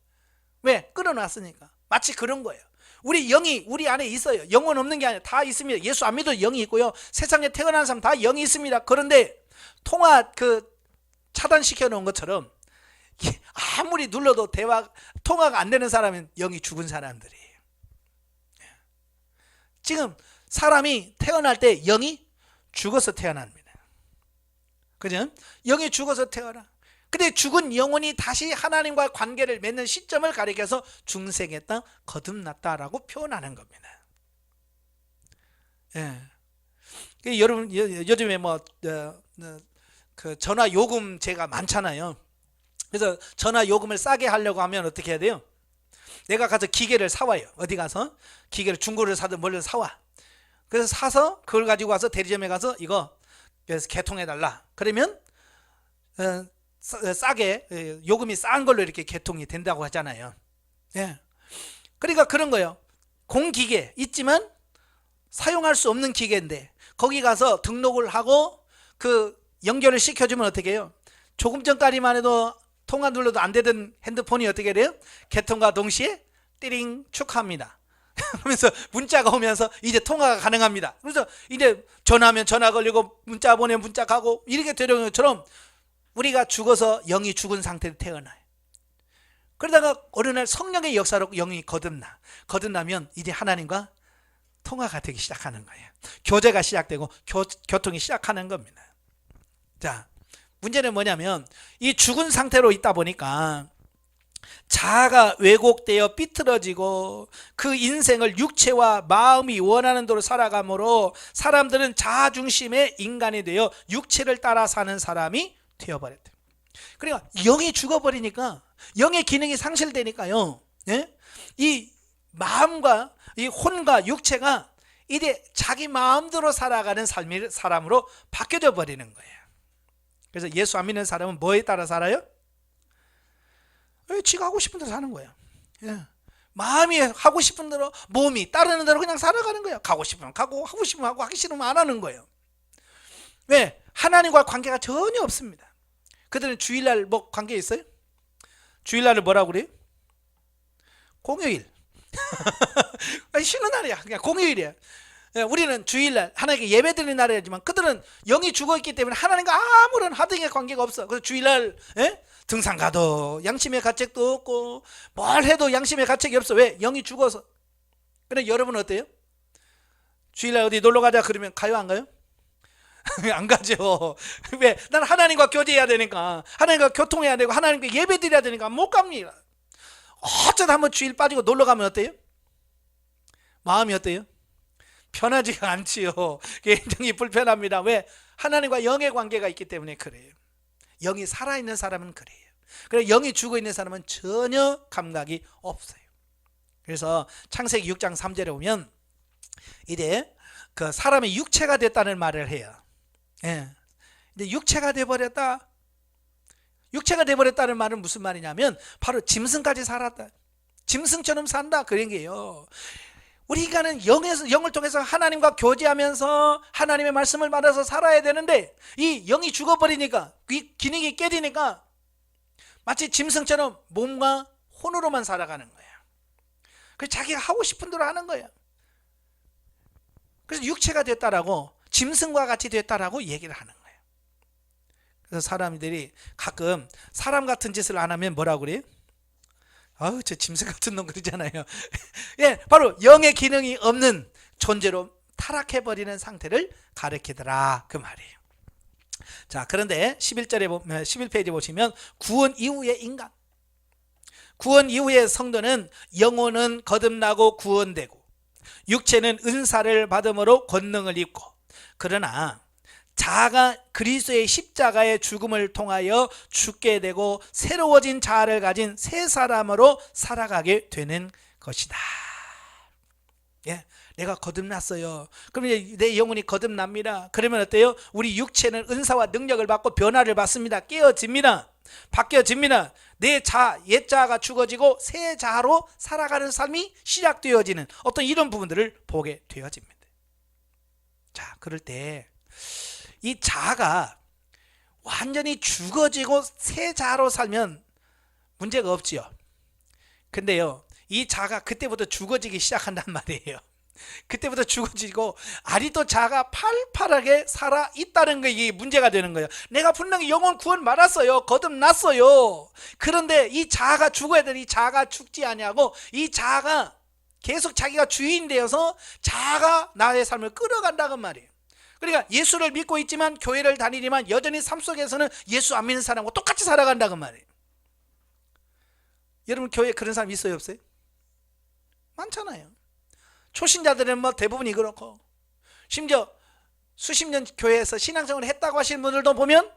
왜? 끊어놨으니까. 마치 그런 거예요. 우리 영이 우리 안에 있어요. 영은 없는 게 아니라 다 있습니다. 예수 안 믿어도 영이 있고요. 세상에 태어난 사람 다 영이 있습니다. 그런데 통화 차단시켜 놓은 것처럼 아무리 눌러도 통화가 안 되는 사람은 영이 죽은 사람들이에요. 지금 사람이 태어날 때 영이 죽어서 태어납니다. 그죠? 영이 죽어서 태어나. 근데 죽은 영혼이 다시 하나님과 관계를 맺는 시점을 가리켜서 중생했다, 거듭났다라고 표현하는 겁니다. 예. 여러분 요즘에 전화 요금제가 많잖아요. 그래서 전화 요금을 싸게 하려고 하면 어떻게 해야 돼요? 내가 가서 기계를 사와요. 어디 가서 기계를 중고를 사든 뭘로 사와. 그래서 사서 그걸 가지고 와서 대리점에 가서 이거 그래서 개통해달라. 그러면 싸게 요금이 싼 걸로 이렇게 개통이 된다고 하잖아요. 예. 그러니까 그런 거예요. 공기계 있지만 사용할 수 없는 기계인데 거기 가서 등록을 하고 연결을 시켜주면 어떻게 해요? 조금 전까지만 해도 통화 눌러도 안 되던 핸드폰이 어떻게 돼요? 개통과 동시에 띠링 축하합니다. 그러면서 문자가 오면서 이제 통화가 가능합니다. 그래서 이제 전화하면 전화 걸리고 문자 보내면 문자 가고 이렇게 되는 것처럼 우리가 죽어서 영이 죽은 상태로 태어나요. 그러다가 어느 날 성령의 역사로 영이 거듭나면 이제 하나님과 통화가 되기 시작하는 거예요. 교제가 시작되고 교통이 시작하는 겁니다. 자, 문제는 뭐냐면 이 죽은 상태로 있다 보니까 자아가 왜곡되어 삐뚤어지고 그 인생을 육체와 마음이 원하는 대로 살아가므로 사람들은 자아 중심의 인간이 되어 육체를 따라 사는 사람이 되어버렸대요. 그러니까 영이 죽어버리니까 영의 기능이 상실되니까요. 예? 이 마음과 이 혼과 육체가 이제 자기 마음대로 살아가는 사람으로 바뀌어져 버리는 거예요. 그래서 예수 안 믿는 사람은 뭐에 따라 살아요? 지가 하고 싶은 대로 사는 거예요. 예. 마음이 하고 싶은 대로, 몸이 따르는 대로 그냥 살아가는 거예요. 가고 싶으면 가고, 하고 싶으면 하고, 하기 싫으면 안 하는 거예요. 왜? 하나님과 관계가 전혀 없습니다. 그들은 주일날 관계 있어요? 주일날을 뭐라고 그래요? 공휴일. 쉬는 날이야. 그냥 공휴일이야. 우리는 주일날 하나님께 예배드리는 날이지만 그들은 영이 죽어있기 때문에 하나님과 아무런 하등의 관계가 없어. 그래서 주일날 등산 가도 양심의 가책도 없고 뭘 해도 양심의 가책이 없어. 왜? 영이 죽어서. 그런데 여러분은 어때요? 주일날 어디 놀러 가자 그러면 가요 안 가요? 안 가죠. 왜? 난 하나님과 교제해야 되니까, 하나님과 교통해야 되고 하나님께 예배드려야 되니까 못 갑니다. 어쩌다 한번 주일 빠지고 놀러 가면 어때요? 마음이 어때요? 편하지가 않지요. 굉장히 불편합니다. 왜? 하나님과 영의 관계가 있기 때문에 그래요. 영이 살아있는 사람은 그래요. 그래 영이 죽어있는 사람은 전혀 감각이 없어요. 그래서 창세기 6장 3절에 보면 이제 사람이 육체가 됐다는 말을 해요. 예. 근데 육체가 돼버렸다. 육체가 돼버렸다는 말은 무슨 말이냐면 바로 짐승까지 살았다. 짐승처럼 산다 그런 게요. 우리 인간은 영을 통해서 하나님과 교제하면서 하나님의 말씀을 받아서 살아야 되는데 이 영이 죽어버리니까 이 기능이 깨지니까 마치 짐승처럼 몸과 혼으로만 살아가는 거예요. 그래서 자기가 하고 싶은 대로 하는 거예요. 그래서 육체가 됐다라고 짐승과 같이 됐다라고 얘기를 하는 거예요. 그래서 사람들이 가끔 사람 같은 짓을 안 하면 뭐라고 그래요? 아우 저 짐승 같은 놈 그러잖아요. 예, 바로 영의 기능이 없는 존재로 타락해버리는 상태를 가리키더라 그 말이에요. 자, 그런데 11페이지 보시면 구원 이후의 인간, 구원 이후의 성도는 영혼은 거듭나고 구원되고 육체는 은사를 받음으로 권능을 입고, 그러나 자아가 그리스도의 십자가의 죽음을 통하여 죽게 되고 새로워진 자아를 가진 새 사람으로 살아가게 되는 것이다. 예, 내가 거듭났어요. 그럼 이제 내 영혼이 거듭납니다. 그러면 어때요? 우리 육체는 은사와 능력을 받고 변화를 받습니다. 깨어집니다. 바뀌어집니다. 내 옛 자아가 죽어지고 새 자아로 살아가는 삶이 시작되어지는 어떤 이런 부분들을 보게 되어집니다. 그럴 때 이 자아가 완전히 죽어지고 새 자아로 살면 문제가 없지요. 근데요, 이 자아가 그때부터 죽어지기 시작한단 말이에요. 그때부터 죽어지고 아직도 자아가 팔팔하게 살아 있다는 게 이게 문제가 되는 거예요. 내가 분명히 영혼 구원 받았어요. 거듭났어요. 그런데 이 자아가 죽어야 되는 이 자아가 죽지 아니하고 이 자아가 계속 자기가 주인 되어서 자아가 나의 삶을 끌어간다는 말이에요. 그러니까 예수를 믿고 있지만 교회를 다니지만 여전히 삶 속에서는 예수 안 믿는 사람과 똑같이 살아간다는 말이에요. 여러분 교회에 그런 사람 있어요 없어요? 많잖아요. 초신자들은 뭐 대부분이 그렇고, 심지어 수십 년 교회에서 신앙생활을 했다고 하시는 분들도 보면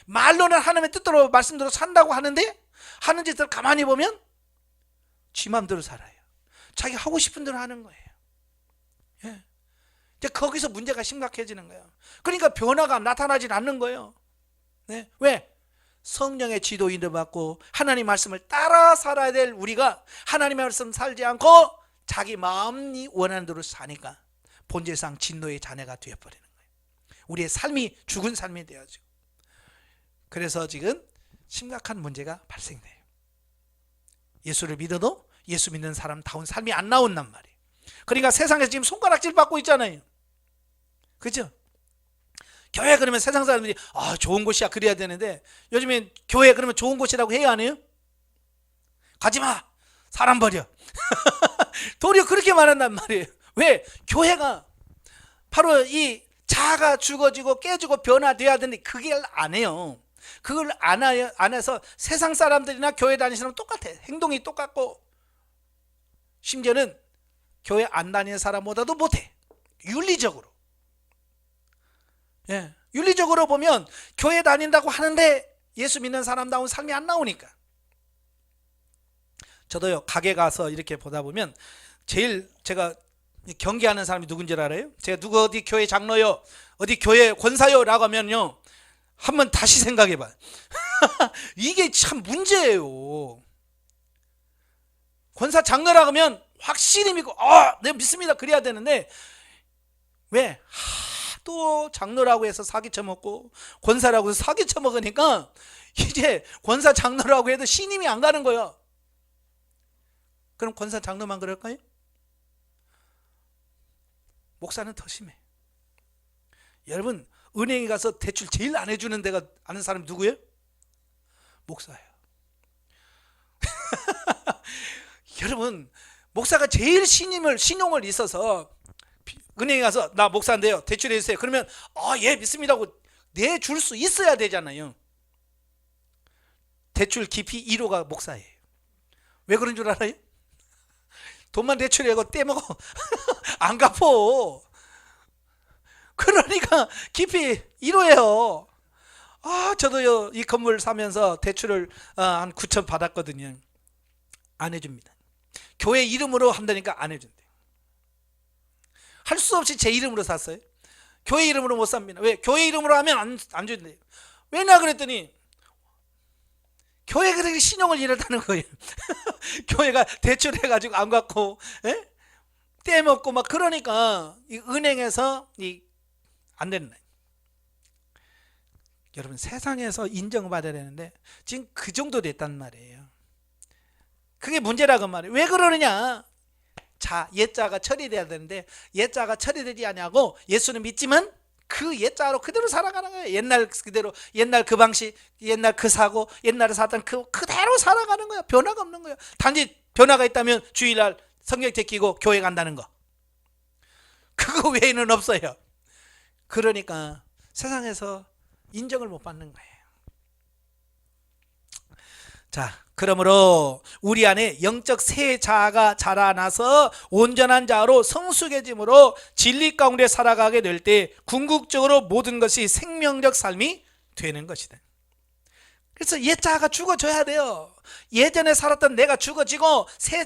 말로는 하나님의 뜻대로 말씀대로 산다고 하는데 하는 짓을 가만히 보면 지 맘대로 살아요. 자기 하고 싶은 대로 하는 거예요. 예. 이제 거기서 문제가 심각해지는 거예요. 그러니까 변화가 나타나질 않는 거예요. 네. 왜? 성령의 지도인도 받고 하나님 말씀을 따라 살아야 될 우리가 하나님의 말씀 살지 않고 자기 마음이 원하는 대로 사니까 본질상 진노의 자녀가 되어버리는 거예요. 우리의 삶이 죽은 삶이 되어지고, 그래서 지금 심각한 문제가 발생돼요. 예수를 믿어도 예수 믿는 사람다운 삶이 안 나온단 말이에요. 그러니까 세상에서 지금 손가락질 받고 있잖아요. 그죠? 교회 그러면 세상 사람들이 좋은 곳이야 그래야 되는데 요즘엔 교회 그러면 좋은 곳이라고 해요 안 해요? 가지마, 사람 버려. 도리어 그렇게 말한단 말이에요. 왜? 교회가 바로 이 자아가 죽어지고 깨지고 변화돼야 되는데 그걸 안 해요. 그걸 안 해서 세상 사람들이나 교회 다니시는 사람은 똑같아. 행동이 똑같고 심지어는 교회 안 다니는 사람보다도 못해. 윤리적으로. 예, 윤리적으로 보면 교회 다닌다고 하는데 예수 믿는 사람다운 삶이 안 나오니까. 저도요 가게 가서 이렇게 보다 보면 제일 제가 경계하는 사람이 누군지 알아요? 제가 누구 어디 교회 장로요, 어디 교회 권사요 라고 하면요 한번 다시 생각해 봐요. 이게 참 문제예요. 권사 장로라고 하면 확실히 믿고 내가 믿습니다 그래야 되는데 왜? 또 장로라고 해서 사기 쳐먹고 권사라고 해서 사기 쳐먹으니까 이제 권사 장로라고 해도 신임이 안 가는 거예요. 그럼 권사 장로만 그럴까요? 목사는 더 심해. 여러분 은행에 가서 대출 제일 안 해주는 데가 아는 사람이 누구예요? 목사예요. 여러분 목사가 제일 신용을 있어서 은행에 가서 나 목사인데요 대출해 주세요 그러면 예 믿습니다 하고 내줄 수 있어야 되잖아요. 대출 기피 1호가 목사예요. 왜 그런 줄 알아요? 돈만 대출하고 떼먹어. 안 갚어. 그러니까 기피 1호예요. 저도요 이 건물 사면서 대출을 한 9천 받았거든요. 안 해줍니다. 교회 이름으로 한다니까 안 해준대. 할 수 없이 제 이름으로 샀어요. 교회 이름으로 못 삽니다. 왜? 교회 이름으로 하면 안 준대요. 왜냐 그랬더니 교회가 그렇게 신용을 잃었다는 거예요. 교회가 대출해가지고 안 갚고 떼먹고 막 그러니까 이 은행에서 안 되는 거예요. 여러분 세상에서 인정받아야 되는데 지금 그 정도 됐단 말이에요. 그게 문제라고 말이에요. 왜 그러느냐? 옛자가 처리돼야 되는데 옛자가 처리되지 않냐고 예수는 믿지만 그 옛자로 그대로 살아가는 거예요. 옛날 그대로, 옛날 그 방식, 옛날 그 사고, 옛날에 살았던 그대로 살아가는 거예요. 변화가 없는 거예요. 단지 변화가 있다면 주일날 성경 제끼고 교회 간다는 거, 그거 외에는 없어요. 그러니까 세상에서 인정을 못 받는 거예요. 자, 그러므로 우리 안에 영적 새 자아가 자라나서 온전한 자아로 성숙해짐으로 진리 가운데 살아가게 될 때 궁극적으로 모든 것이 생명적 삶이 되는 것이다. 그래서 옛 자아가 죽어져야 돼요. 예전에 살았던 내가 죽어지고 새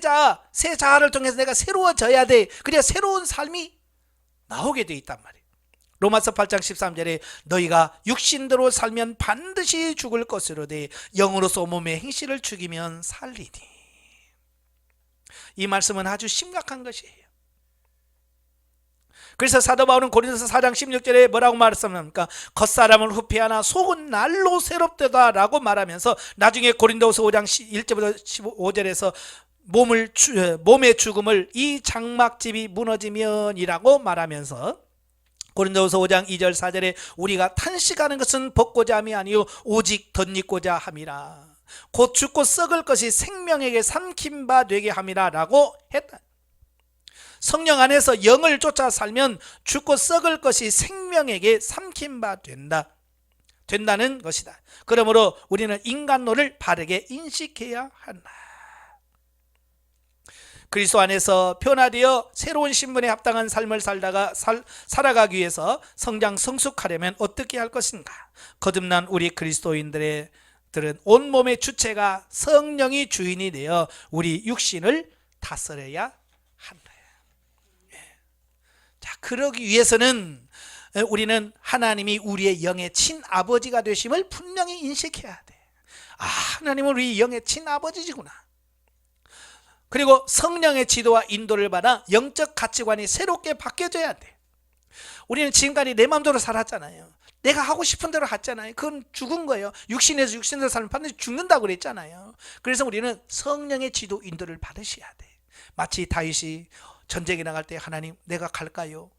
자아를 통해서 내가 새로워져야 돼. 그래야 새로운 삶이 나오게 돼 있단 말이에요. 로마서 8장 13절에 너희가 육신대로 살면 반드시 죽을 것이로되 영으로서 몸의 행실을 죽이면 살리니. 이 말씀은 아주 심각한 것이에요. 그래서 사도 바울은 고린도서 4장 16절에 뭐라고 말했습니까? 겉사람을 후피하나 속은 날로 새롭되다 라고 말하면서 나중에 고린도서 5장 1절부터 15절에서 몸의 죽음을 이 장막집이 무너지면이라고 말하면서 고린도서 5장 2절 4절에 우리가 탄식하는 것은 벗고자 함이 아니요 오직 덧입고자 함이라. 곧 죽고 썩을 것이 생명에게 삼킨 바 되게 함이라 라고 했다. 성령 안에서 영을 쫓아 살면 죽고 썩을 것이 생명에게 삼킨 바 된다는 것이다. 그러므로 우리는 인간론을 바르게 인식해야 한다. 그리스도 안에서 변화되어 새로운 신분에 합당한 삶을 살아가기 위해서 성장 성숙하려면 어떻게 할 것인가? 거듭난 우리 그리스도인들은 온몸의 주체가 성령이 주인이 되어 우리 육신을 다스려야 한다. 자, 그러기 위해서는 우리는 하나님이 우리의 영의 친아버지가 되심을 분명히 인식해야 돼. 하나님은 우리 영의 친아버지구나. 그리고 성령의 지도와 인도를 받아 영적 가치관이 새롭게 바뀌어져야 돼. 우리는 지금까지 내 마음대로 살았잖아요. 내가 하고 싶은 대로 했잖아요. 그건 죽은 거예요. 육신대로 살면 반드시 죽는다고 그랬잖아요. 그래서 우리는 성령의 지도 인도를 받으셔야 돼. 마치 다윗이 전쟁에 나갈 때 하나님 내가 갈까요?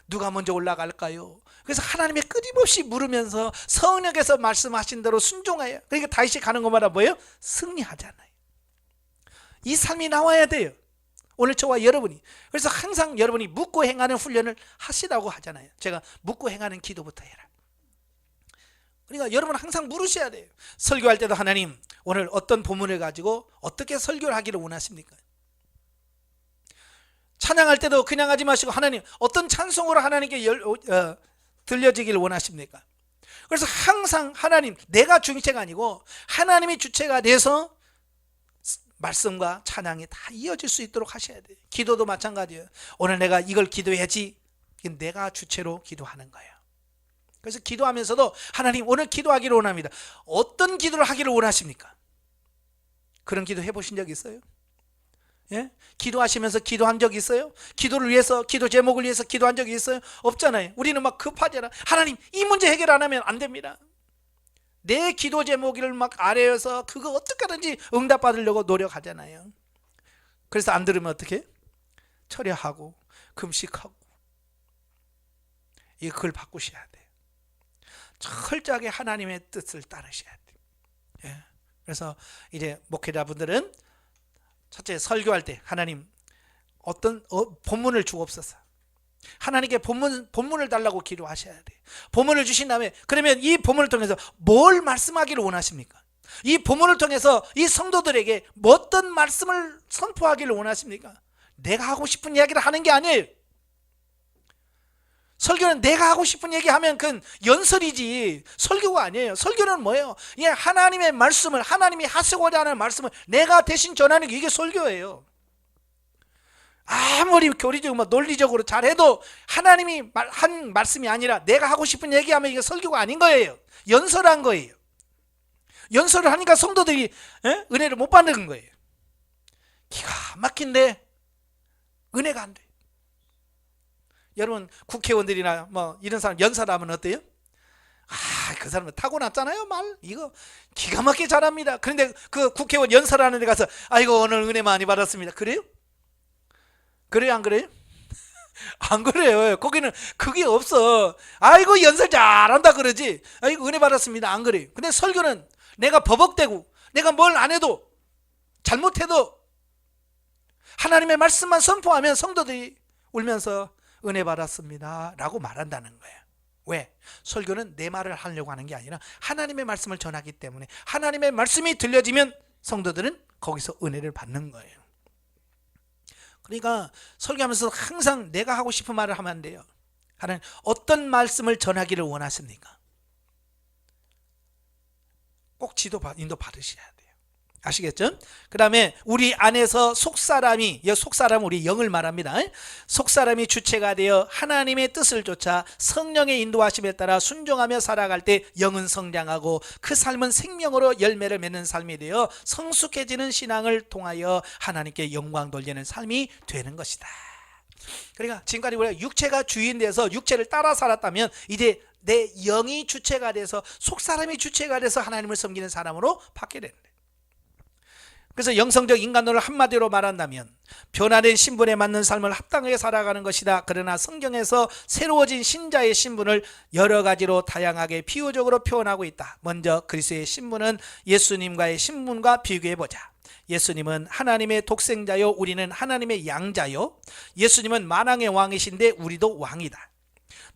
누가 먼저 올라갈까요? 그래서 하나님의 끊임없이 물으면서 성령께서 말씀하신 대로 순종해요. 그러니까 다윗이 가는 것마다 뭐예요? 승리하잖아요. 이 삶이 나와야 돼요. 오늘 저와 여러분이. 그래서 항상 여러분이 묻고 행하는 훈련을 하시라고 하잖아요. 제가 묻고 행하는 기도부터 해라. 그러니까 여러분은 항상 물으셔야 돼요. 설교할 때도 하나님 오늘 어떤 본문을 가지고 어떻게 설교를 하기를 원하십니까? 찬양할 때도 그냥 하지 마시고 하나님 어떤 찬송으로 하나님께 들려지기를 원하십니까? 그래서 항상 하나님, 내가 주체가 아니고 하나님이 주체가 돼서 말씀과 찬양이 다 이어질 수 있도록 하셔야 돼요. 기도도 마찬가지예요. 오늘 내가 이걸 기도해야지. 내가 주체로 기도하는 거예요. 그래서 기도하면서도 하나님 오늘 기도하기를 원합니다. 어떤 기도를 하기를 원하십니까? 그런 기도 해보신 적 있어요? 예? 기도하시면서 기도한 적 있어요? 기도를 위해서, 기도 제목을 위해서 기도한 적이 있어요? 없잖아요. 우리는 막 급하잖아. 하나님 이 문제 해결 안 하면 안 됩니다. 내 기도 제목을 막 아래에서 그거 어떻게든지 응답받으려고 노력하잖아요. 그래서 안 들으면 어떻게? 철야하고 금식하고 그걸 바꾸셔야 돼요. 철저하게 하나님의 뜻을 따르셔야 돼요. 예. 그래서 이제 목회자분들은 첫째 설교할 때 하나님 어떤 본문을 주옵소서. 하나님께 본문을 달라고 기도하셔야 돼요. 본문을 주신 다음에 그러면 이 본문을 통해서 뭘 말씀하기를 원하십니까? 이 본문을 통해서 이 성도들에게 어떤 말씀을 선포하기를 원하십니까? 내가 하고 싶은 이야기를 하는 게 아니에요. 설교는 내가 하고 싶은 얘기하면 그건 연설이지 설교가 아니에요. 설교는 뭐예요? 하나님의 말씀을, 하나님이 하시고자 하는 말씀을 내가 대신 전하는 게 이게 설교예요. 아무리 교리적으로 논리적으로 잘해도 하나님이 한 말씀이 아니라 내가 하고 싶은 얘기하면 이게 설교가 아닌 거예요. 연설한 거예요. 연설을 하니까 성도들이 은혜를 못 받는 거예요. 기가 막힌데 은혜가 안 돼. 여러분 국회의원들이나 이런 사람 연설하면 어때요? 그 사람은 타고났잖아요. 말 이거 기가 막히게 잘합니다. 그런데 그 국회의원 연설하는 데 가서 아이고 오늘 은혜 많이 받았습니다. 그래요? 그래요 안 그래요? 안 그래요. 거기는 그게 없어. 아이고 연설 잘한다 그러지. 아이고 은혜 받았습니다. 안 그래요. 근데 설교는 내가 버벅대고 내가 뭘 안 해도 잘못해도 하나님의 말씀만 선포하면 성도들이 울면서 은혜 받았습니다 라고 말한다는 거예요. 왜? 설교는 내 말을 하려고 하는 게 아니라 하나님의 말씀을 전하기 때문에 하나님의 말씀이 들려지면 성도들은 거기서 은혜를 받는 거예요. 그러니까 설교하면서 항상 내가 하고 싶은 말을 하면 안 돼요. 하나님 어떤 말씀을 전하기를 원하십니까? 꼭 인도 받으셔야 돼요. 아시겠죠? 그 다음에 우리 안에서 속사람은 우리 영을 말합니다. 속사람이 주체가 되어 하나님의 뜻을 쫓아 성령의 인도하심에 따라 순종하며 살아갈 때 영은 성장하고 그 삶은 생명으로 열매를 맺는 삶이 되어 성숙해지는 신앙을 통하여 하나님께 영광 돌리는 삶이 되는 것이다. 그러니까 지금까지 우리가 육체가 주인 돼서 육체를 따라 살았다면 이제 내 영이 주체가 돼서 속사람이 주체가 돼서 하나님을 섬기는 사람으로 바뀌게 되는 거예요. 그래서 영성적 인간론을 한마디로 말한다면 변화된 신분에 맞는 삶을 합당하게 살아가는 것이다. 그러나 성경에서 새로워진 신자의 신분을 여러 가지로 다양하게 비유적으로 표현하고 있다. 먼저 그리스도의 신분은 예수님과의 신분과 비교해보자. 예수님은 하나님의 독생자요, 우리는 하나님의 양자요. 예수님은 만왕의 왕이신데 우리도 왕이다.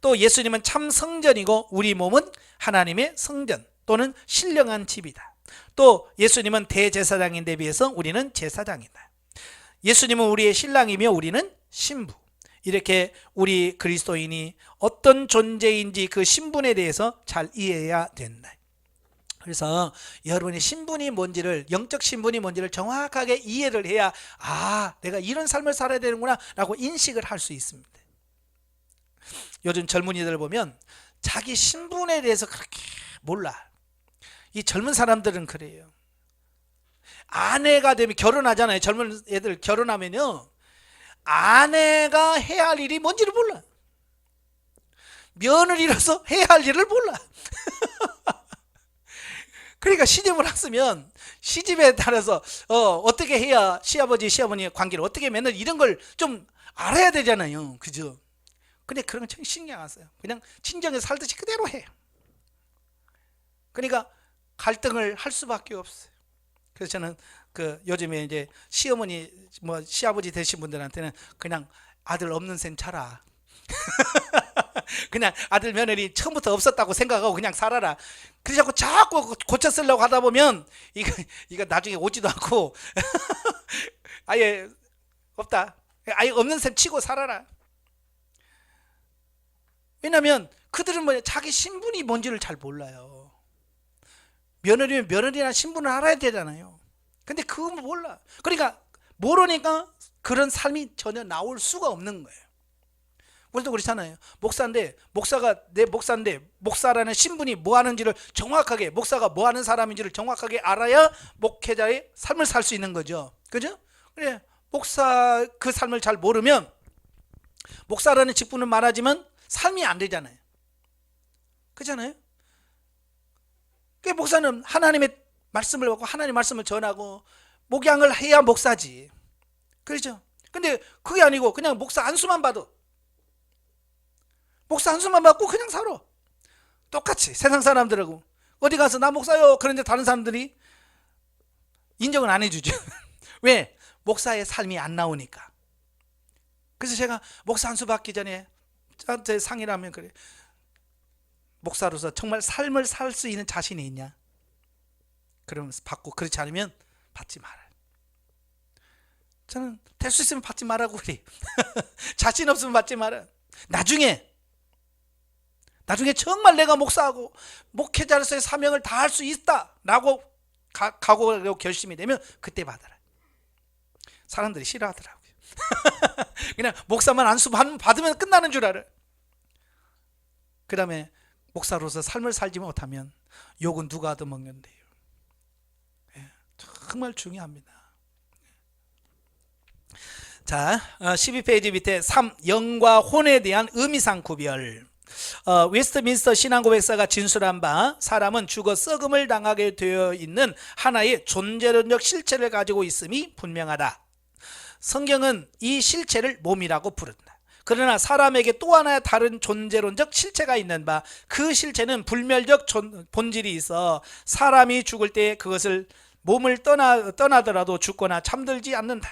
또 예수님은 참 성전이고 우리 몸은 하나님의 성전 또는 신령한 집이다. 또 예수님은 대제사장인데 비해서 우리는 제사장이다. 예수님은 우리의 신랑이며 우리는 신부. 이렇게 우리 그리스도인이 어떤 존재인지 그 신분에 대해서 잘 이해해야 된다. 그래서 여러분의 신분이 뭔지를, 영적 신분이 뭔지를 정확하게 이해를 해야 내가 이런 삶을 살아야 되는구나 라고 인식을 할 수 있습니다. 요즘 젊은이들 보면 자기 신분에 대해서 그렇게 몰라. 이 젊은 사람들은 그래요. 아내가 되면 결혼하잖아요. 젊은 애들 결혼하면요, 아내가 해야 할 일이 뭔지를 몰라. 며느리로서 해야 할 일을 몰라. 그러니까 시집을 왔으면 시집에 따라서 어떻게 해야 시아버지 시어머니의 관계를 어떻게 맺는 이런 걸 좀 알아야 되잖아요. 그죠? 근데 그런 건 참 신경 안 써요. 그냥 친정에서 살듯이 그대로 해요. 그러니까 갈등을 할 수밖에 없어요. 그래서 저는 요즘에 이제 시어머니 시아버지 되신 분들한테는 그냥 아들 없는 셈 차라. 그냥 아들 며느리 처음부터 없었다고 생각하고 그냥 살아라. 그래서 자꾸 고쳐 쓰려고 하다 보면 이거 나중에 오지도 않고 아예 없다. 아예 없는 셈 치고 살아라. 왜냐하면 그들은 자기 신분이 뭔지를 잘 몰라요. 며느리면 며느리나 신분을 알아야 되잖아요. 근데 그건 몰라. 그러니까 모르니까 그런 삶이 전혀 나올 수가 없는 거예요. 우리도 그렇잖아요. 목사인데 목사라는 신분이 뭐 하는지를 정확하게, 목사가 뭐 하는 사람인지를 정확하게 알아야 목회자의 삶을 살 수 있는 거죠. 그죠? 그래, 목사 그 삶을 잘 모르면 목사라는 직분은 말하지만 삶이 안 되잖아요. 그렇잖아요? 그 목사는 하나님의 말씀을 받고 하나님의 말씀을 전하고 목양을 해야 목사지. 그렇죠? 근데 그게 아니고 그냥 목사 안수만 받아. 목사 안수만 받고 그냥 살아. 똑같이 세상 사람들하고 어디 가서 나 목사요 그런데 다른 사람들이 인정을 안 해주죠. 왜? 목사의 삶이 안 나오니까. 그래서 제가 목사 안수 받기 전에 저한테 상의를 하면 그래. 목사로서 정말 삶을 살 수 있는 자신이 있냐? 그러면 받고, 그렇지 않으면 받지 마라. 저는 될 수 있으면 받지 말라고 그래. 자신 없으면 받지 마라. 나중에 정말 내가 목사하고 목회자로서의 사명을 다할 수 있다라고 각오하고 결심이 되면 그때 받아라. 사람들이 싫어하더라고요. 그냥 목사만 안수 받으면 끝나는 줄 알아. 그 다음에 목사로서 삶을 살지 못하면 욕은 누가 얻어먹는데요. 정말 중요합니다. 자, 12페이지 밑에 3. 영과 혼에 대한 의미상 구별. 웨스트민스터 신앙고백사가 진술한 바, 사람은 죽어 썩음을 당하게 되어 있는 하나의 존재론적 실체를 가지고 있음이 분명하다. 성경은 이 실체를 몸이라고 부른다. 그러나 사람에게 또 하나의 다른 존재론적 실체가 있는 바, 그 실체는 불멸적 본질이 있어 사람이 죽을 때 그것을 몸을 떠나더라도 죽거나 잠들지 않는다.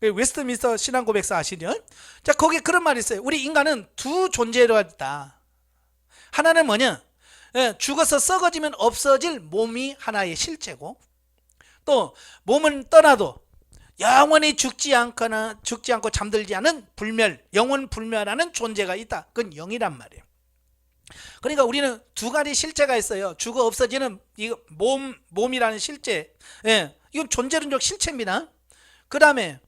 웨스트민스터 신앙고백사 아시죠? 자, 거기에 그런 말이 있어요. 우리 인간은 두 존재로 있다. 하나는 뭐냐? 죽어서 썩어지면 없어질 몸이 하나의 실체고, 또 몸은 떠나도 영원히 죽지 않고 잠들지 않은 영원 불멸하는 존재가 있다. 그건 영이란 말이에요. 그러니까 우리는 두 가지 실체가 있어요. 죽어 없어지는 이거 몸이라는 실체. 이건 존재론적 실체입니다. 그 다음에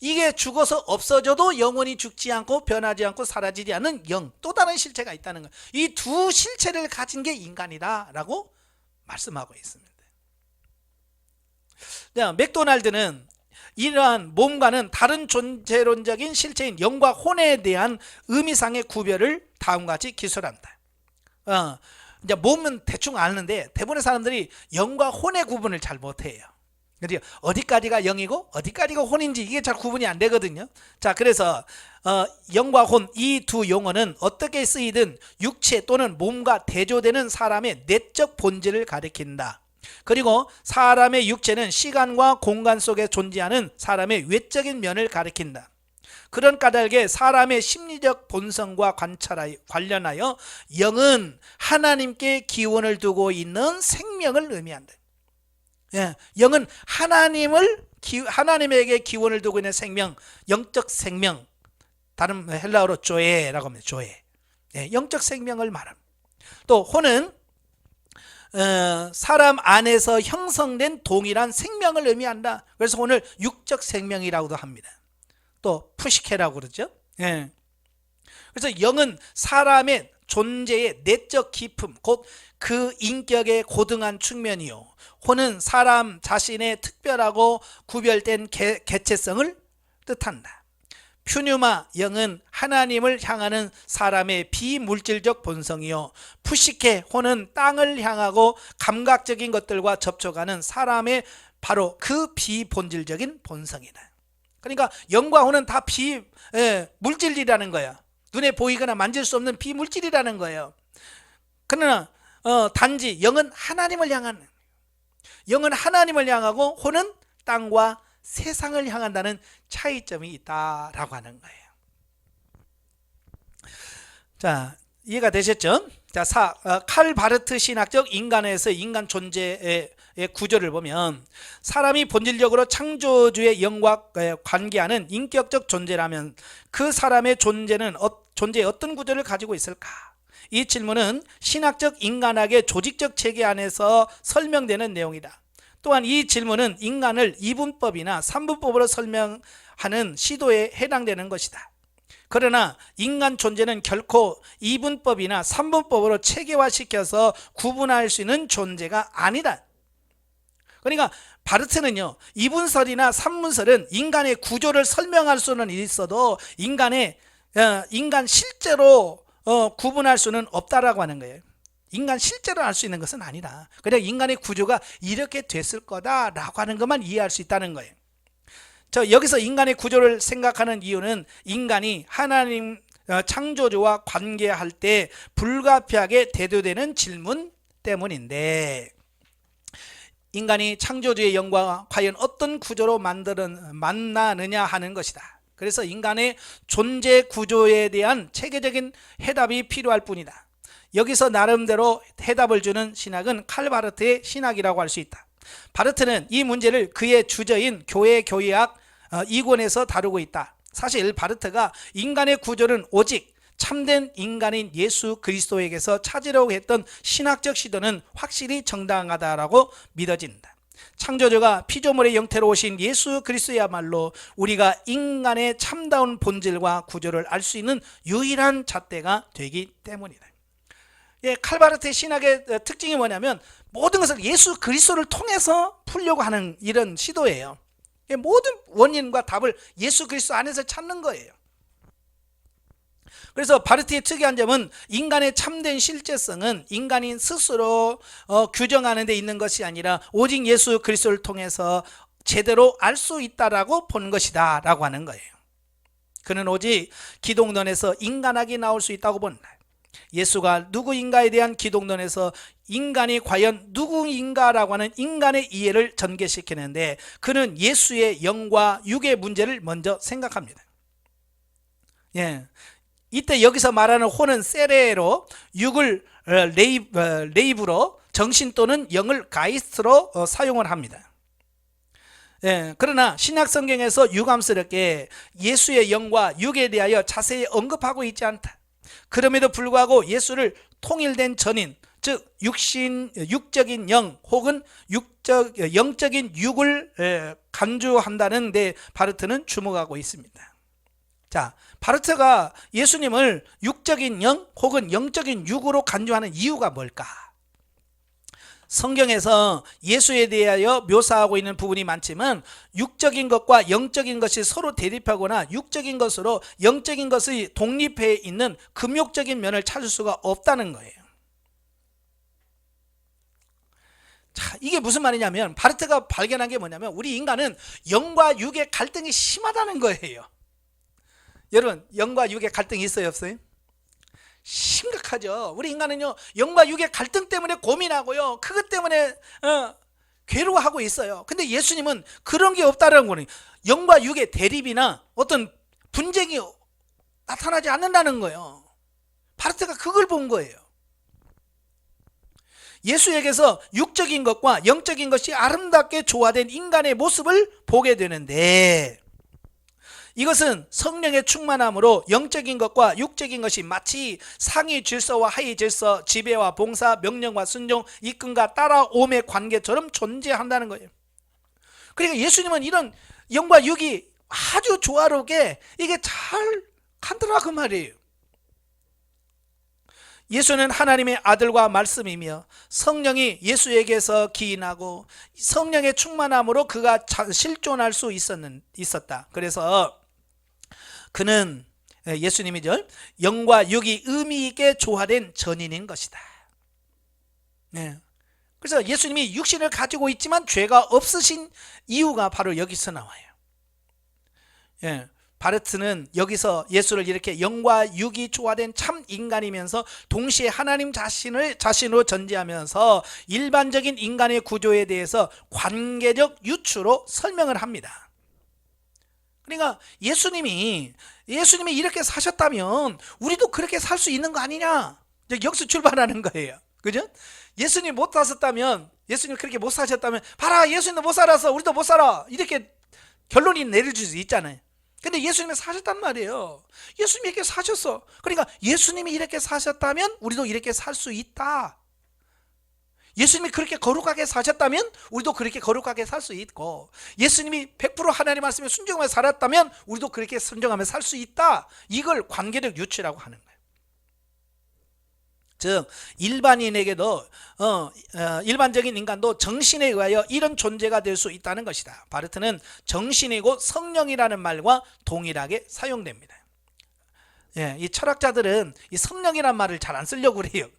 이게 죽어서 없어져도 영원히 죽지 않고 변하지 않고 사라지지 않는 영, 또 다른 실체가 있다는 거예요. 이 두 실체를 가진 게 인간이다라고 말씀하고 있습니다. 맥도날드는 이러한 몸과는 다른 존재론적인 실체인 영과 혼에 대한 의미상의 구별을 다음과 같이 기술한다. 이제 몸은 대충 아는데 대부분의 사람들이 영과 혼의 구분을 잘 못해요. 그래서 어디까지가 영이고 어디까지가 혼인지 이게 잘 구분이 안 되거든요. 자, 그래서 영과 혼 이 두 용어는 어떻게 쓰이든 육체 또는 몸과 대조되는 사람의 내적 본질을 가리킨다. 그리고 사람의 육체는 시간과 공간 속에 존재하는 사람의 외적인 면을 가리킨다. 그런 까닭에 사람의 심리적 본성과 관련하여 영은 하나님께 기원을 두고 있는 생명을 의미한다. 영은 하나님에게 기원을 두고 있는 생명, 영적 생명, 다른 헬라어로 조에라고 합니다. 조에. 영적 생명을 말합니다. 또 혼은 사람 안에서 형성된 동일한 생명을 의미한다. 그래서 혼을 육적 생명이라고도 합니다. 또 푸시케라고 그러죠. 그래서 영은 사람의 존재의 내적 깊음, 곧 그 인격의 고등한 측면이요, 혼은 사람 자신의 특별하고 구별된 개체성을 뜻한다. 퓨뉴마, 영은 하나님을 향하는 사람의 비물질적 본성이요, 푸시케, 혼은 땅을 향하고 감각적인 것들과 접촉하는 사람의 바로 그 비본질적인 본성이다. 그러니까 영과 혼은 다 비물질이라는 거예요. 눈에 보이거나 만질 수 없는 비물질이라는 거예요. 그러나 단지 영은 하나님을 향하고 혼은 땅과 세상을 향한다는 차이점이 있다라고 하는 거예요. 자, 이해가 되셨죠? 자, 칼 바르트 신학적 인간에서 인간 존재의 구조를 보면 사람이 본질적으로 창조주의 영과 관계하는 인격적 존재라면 그 사람의 존재의 어떤 구조를 가지고 있을까? 이 질문은 신학적 인간학의 조직적 체계 안에서 설명되는 내용이다. 또한 이 질문은 인간을 이분법이나 삼분법으로 설명하는 시도에 해당되는 것이다. 그러나 인간 존재는 결코 이분법이나 삼분법으로 체계화시켜서 구분할 수 있는 존재가 아니다. 그러니까 바르트는요, 이분설이나 삼분설은 인간의 구조를 설명할 수는 있어도 인간 실제로 구분할 수는 없다라고 하는 거예요. 인간 실제로 알 수 있는 것은 아니다. 그냥 인간의 구조가 이렇게 됐을 거다라고 하는 것만 이해할 수 있다는 거예요. 여기서 인간의 구조를 생각하는 이유는 인간이 하나님 창조주와 관계할 때 불가피하게 대두되는 질문 때문인데, 인간이 창조주의 영과 과연 어떤 구조로 만나느냐 하는 것이다. 그래서 인간의 존재 구조에 대한 체계적인 해답이 필요할 뿐이다. 여기서 나름대로 해답을 주는 신학은 칼 바르트의 신학이라고 할 수 있다. 바르트는 이 문제를 그의 주저인 교회학 2권에서 다루고 있다. 사실 바르트가 인간의 구조는 오직 참된 인간인 예수 그리스도에게서 찾으려고 했던 신학적 시도는 확실히 정당하다라고 믿어진다. 창조주가 피조물의 형태로 오신 예수 그리스도야말로 우리가 인간의 참다운 본질과 구조를 알 수 있는 유일한 잣대가 되기 때문이다. 칼 바르트의 신학의 특징이 뭐냐면 모든 것을 예수 그리스도를 통해서 풀려고 하는 이런 시도예요. 모든 원인과 답을 예수 그리스도 안에서 찾는 거예요. 그래서 바르트의 특이한 점은 인간의 참된 실제성은 인간인 스스로 규정하는 데 있는 것이 아니라 오직 예수 그리스도를 통해서 제대로 알 수 있다라고 본 것이다 라고 하는 거예요. 그는 오직 기독론에서 인간학이 나올 수 있다고 본다. 예수가 누구인가에 대한 기독론에서 인간이 과연 누구인가라고 하는 인간의 이해를 전개시키는데, 그는 예수의 영과 육의 문제를 먼저 생각합니다. 이때 여기서 말하는 혼은 세레로, 육을 레이브로, 정신 또는 영을 가이스트로 사용을 합니다. 그러나 신약 성경에서 유감스럽게 예수의 영과 육에 대하여 자세히 언급하고 있지 않다. 그럼에도 불구하고 예수를 통일된 전인, 즉 육적인 영 혹은 영적인 육을 간주한다는 데 바르트는 주목하고 있습니다. 자, 바르트가 예수님을 육적인 영 혹은 영적인 육으로 간주하는 이유가 뭘까? 성경에서 예수에 대하여 묘사하고 있는 부분이 많지만 육적인 것과 영적인 것이 서로 대립하거나 육적인 것으로 영적인 것이 독립해 있는 금욕적인 면을 찾을 수가 없다는 거예요. 자, 이게 무슨 말이냐면 바르트가 발견한 게 뭐냐면 우리 인간은 영과 육의 갈등이 심하다는 거예요. 여러분, 영과 육의 갈등이 있어요, 없어요? 심각하죠. 우리 인간은요, 영과 육의 갈등 때문에 고민하고요, 그것 때문에 괴로워하고 있어요. 근데 예수님은 그런 게 없다는 거예요. 영과 육의 대립이나 어떤 분쟁이 나타나지 않는다는 거예요. 바르트가 그걸 본 거예요. 예수에게서 육적인 것과 영적인 것이 아름답게 조화된 인간의 모습을 보게 되는데, 이것은 성령의 충만함으로 영적인 것과 육적인 것이 마치 상위 질서와 하위 질서, 지배와 봉사, 명령과 순종, 이끈과 따라옴의 관계처럼 존재한다는 거예요. 그러니까 예수님은 이런 영과 육이 아주 조화롭게 이게 잘 간더라 그 말이에요. 예수는 하나님의 아들과 말씀이며 성령이 예수에게서 기인하고 성령의 충만함으로 그가 실존할 수 있었다. 그래서 그는, 예수님이죠, 영과 육이 의미 있게 조화된 전인인 것이다. 그래서 예수님이 육신을 가지고 있지만 죄가 없으신 이유가 바로 여기서 나와요. 바르트는 여기서 예수를 이렇게 영과 육이 조화된 참 인간이면서 동시에 하나님 자신으로 전제하면서 일반적인 인간의 구조에 대해서 관계적 유추로 설명을 합니다. 그러니까 예수님이 이렇게 사셨다면 우리도 그렇게 살 수 있는 거 아니냐, 여기서 출발하는 거예요. 그죠? 예수님 못 사셨다면, 예수님 그렇게 못 사셨다면, 봐라, 예수님도 못 살아서 우리도 못 살아, 이렇게 결론이 내려질 수 있잖아요. 근데 예수님이 사셨단 말이에요. 예수님이 이렇게 사셨어. 그러니까 예수님이 이렇게 사셨다면 우리도 이렇게 살 수 있다. 예수님이 그렇게 거룩하게 사셨다면 우리도 그렇게 거룩하게 살 수 있고, 예수님이 100% 하나님 말씀에 순종하며 살았다면 우리도 그렇게 순종하며 살 수 있다. 이걸 관계적 유추라고 하는 거예요. 즉 일반인에게도 일반적인 인간도 정신에 의하여 이런 존재가 될 수 있다는 것이다. 바르트는 정신이고 성령이라는 말과 동일하게 사용됩니다. 이 철학자들은 이 성령이란 말을 잘 안 쓰려고 그래요.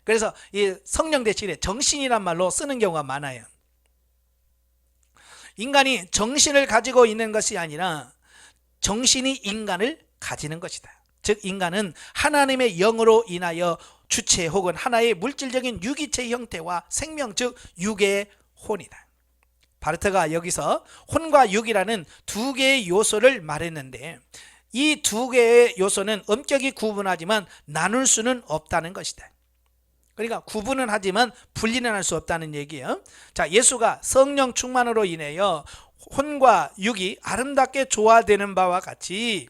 그래서 이 성령 대신에 정신이란 말로 쓰는 경우가 많아요. 인간이 정신을 가지고 있는 것이 아니라 정신이 인간을 가지는 것이다. 즉 인간은 하나님의 영으로 인하여 주체 혹은 하나의 물질적인 유기체 형태와 생명, 즉 육의 혼이다. 바르트가 여기서 혼과 육이라는 두 개의 요소를 말했는데, 이 두 개의 요소는 엄격히 구분하지만 나눌 수는 없다는 것이다. 그러니까 구분은 하지만 분리는 할 수 없다는 얘기예요. 자, 예수가 성령 충만으로 인하여 혼과 육이 아름답게 조화되는 바와 같이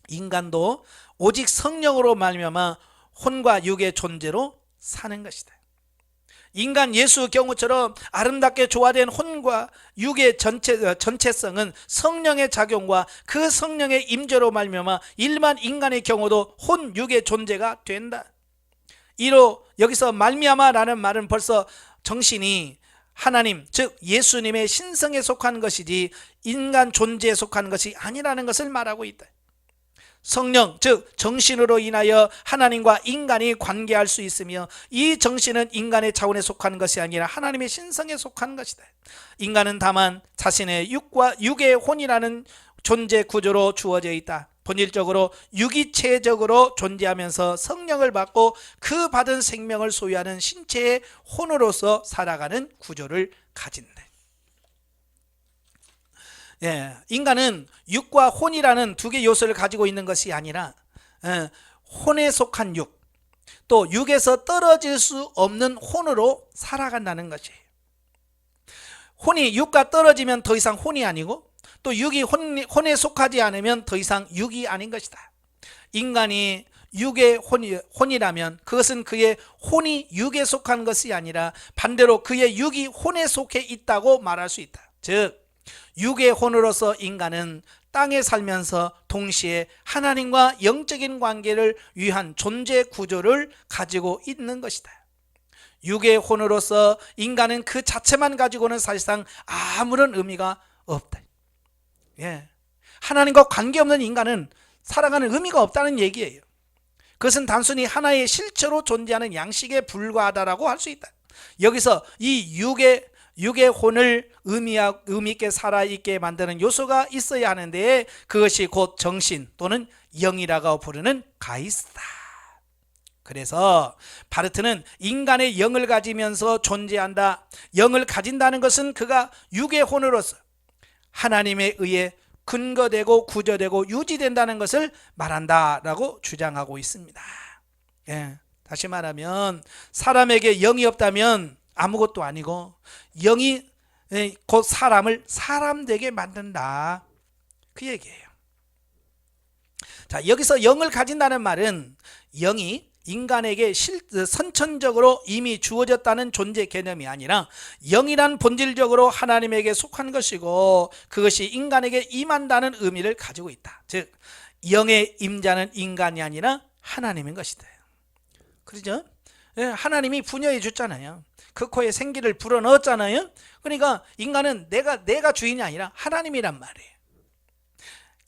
인간도 오직 성령으로 말미암아 혼과 육의 존재로 사는 것이다. 인간 예수 경우처럼 아름답게 조화된 혼과 육의 전체성은 성령의 작용과 그 성령의 임재로 말미암아 일반 인간의 경우도 혼, 육의 존재가 된다. 이로 여기서 말미암아라는 말은 벌써 정신이 하나님, 즉 예수님의 신성에 속한 것이지 인간 존재에 속한 것이 아니라는 것을 말하고 있다. 성령, 즉 정신으로 인하여 하나님과 인간이 관계할 수 있으며, 이 정신은 인간의 자원에 속한 것이 아니라 하나님의 신성에 속한 것이다. 인간은 다만 자신의 육의 혼이라는 존재 구조로 주어져 있다. 본질적으로 유기체적으로 존재하면서 성령을 받고 그 받은 생명을 소유하는 신체의 혼으로서 살아가는 구조를 가진다. 인간은 육과 혼이라는 두 개의 요소를 가지고 있는 것이 아니라 혼에 속한 육, 또 육에서 떨어질 수 없는 혼으로 살아간다는 것이에요. 혼이 육과 떨어지면 더 이상 혼이 아니고, 또 육이 혼에 속하지 않으면 더 이상 육이 아닌 것이다. 인간이 육의 혼이라면 그것은 그의 혼이 육에 속한 것이 아니라 반대로 그의 육이 혼에 속해 있다고 말할 수 있다. 즉 육의 혼으로서 인간은 땅에 살면서 동시에 하나님과 영적인 관계를 위한 존재 구조를 가지고 있는 것이다. 육의 혼으로서 인간은 그 자체만 가지고는 사실상 아무런 의미가 없다. 예. 하나님과 관계없는 인간은 살아가는 의미가 없다는 얘기예요. 그것은 단순히 하나의 실체로 존재하는 양식에 불과하다라고 할 수 있다. 여기서 이 육의 혼을 의미 있게 살아있게 만드는 요소가 있어야 하는데 그것이 곧 정신 또는 영이라고 부르는 가이스다. 그래서 바르트는 인간의 영을 가지면서 존재한다. 영을 가진다는 것은 그가 육의 혼으로서 하나님에 의해 근거되고 구조되고 유지된다는 것을 말한다라고 주장하고 있습니다. 예, 다시 말하면 사람에게 영이 없다면 아무것도 아니고 영이 곧 사람을 사람 되게 만든다, 그 얘기예요. 자, 여기서 영을 가진다는 말은 영이 인간에게 선천적으로 이미 주어졌다는 존재 개념이 아니라 영이란 본질적으로 하나님에게 속한 것이고 그것이 인간에게 임한다는 의미를 가지고 있다. 즉 영의 임자는 인간이 아니라 하나님인 것이다. 그렇죠? 하나님이 분여해 줬잖아요. 그 코에 생기를 불어넣었잖아요. 그러니까 인간은 내가 주인이 아니라 하나님이란 말이에요.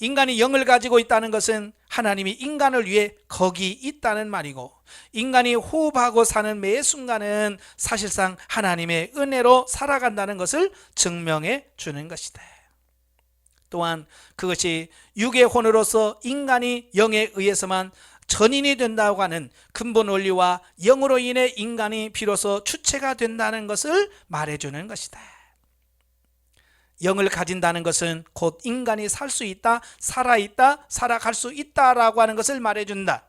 인간이 영을 가지고 있다는 것은 하나님이 인간을 위해 거기 있다는 말이고 인간이 호흡하고 사는 매 순간은 사실상 하나님의 은혜로 살아간다는 것을 증명해 주는 것이다. 또한 그것이 육의 혼으로서 인간이 영에 의해서만 전인이 된다고 하는 근본 원리와 영으로 인해 인간이 비로소 주체가 된다는 것을 말해주는 것이다. 영을 가진다는 것은 곧 인간이 살 수 있다, 살아있다, 살아갈 수 있다라고 하는 것을 말해준다.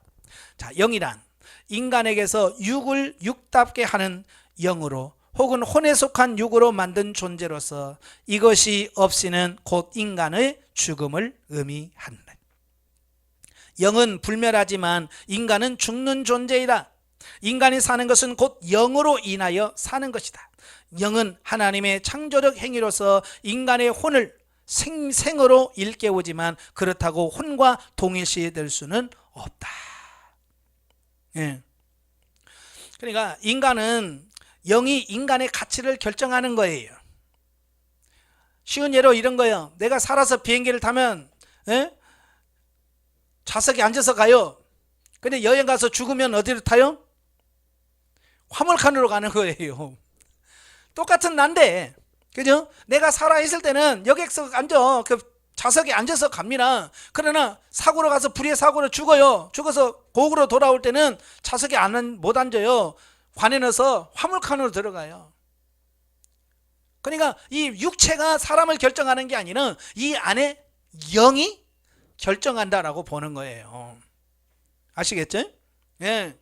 자, 영이란 인간에게서 육을 육답게 하는 영으로 혹은 혼에 속한 육으로 만든 존재로서 이것이 없이는 곧 인간의 죽음을 의미한다. 영은 불멸하지만 인간은 죽는 존재이다. 인간이 사는 것은 곧 영으로 인하여 사는 것이다. 영은 하나님의 창조적 행위로서 인간의 혼을 생으로 일깨우지만 그렇다고 혼과 동일시될 수는 없다. 예. 그러니까 인간은 영이 인간의 가치를 결정하는 거예요. 쉬운 예로 이런 거예요. 내가 살아서 비행기를 타면 좌석에 앉아서 가요. 근데 여행 가서 죽으면 어디로 타요? 화물칸으로 가는 거예요. 똑같은 난데, 그죠? 내가 살아있을 때는 여객석 앉아, 그 좌석에 앉아서 갑니다. 그러나 사고로 가서 불의의 사고로 죽어요. 죽어서 고국으로 돌아올 때는 좌석에 못 앉아요. 관에 넣어서 화물칸으로 들어가요. 그러니까 이 육체가 사람을 결정하는 게 아니라 이 안에 영이 결정한다라고 보는 거예요. 아시겠죠? 예.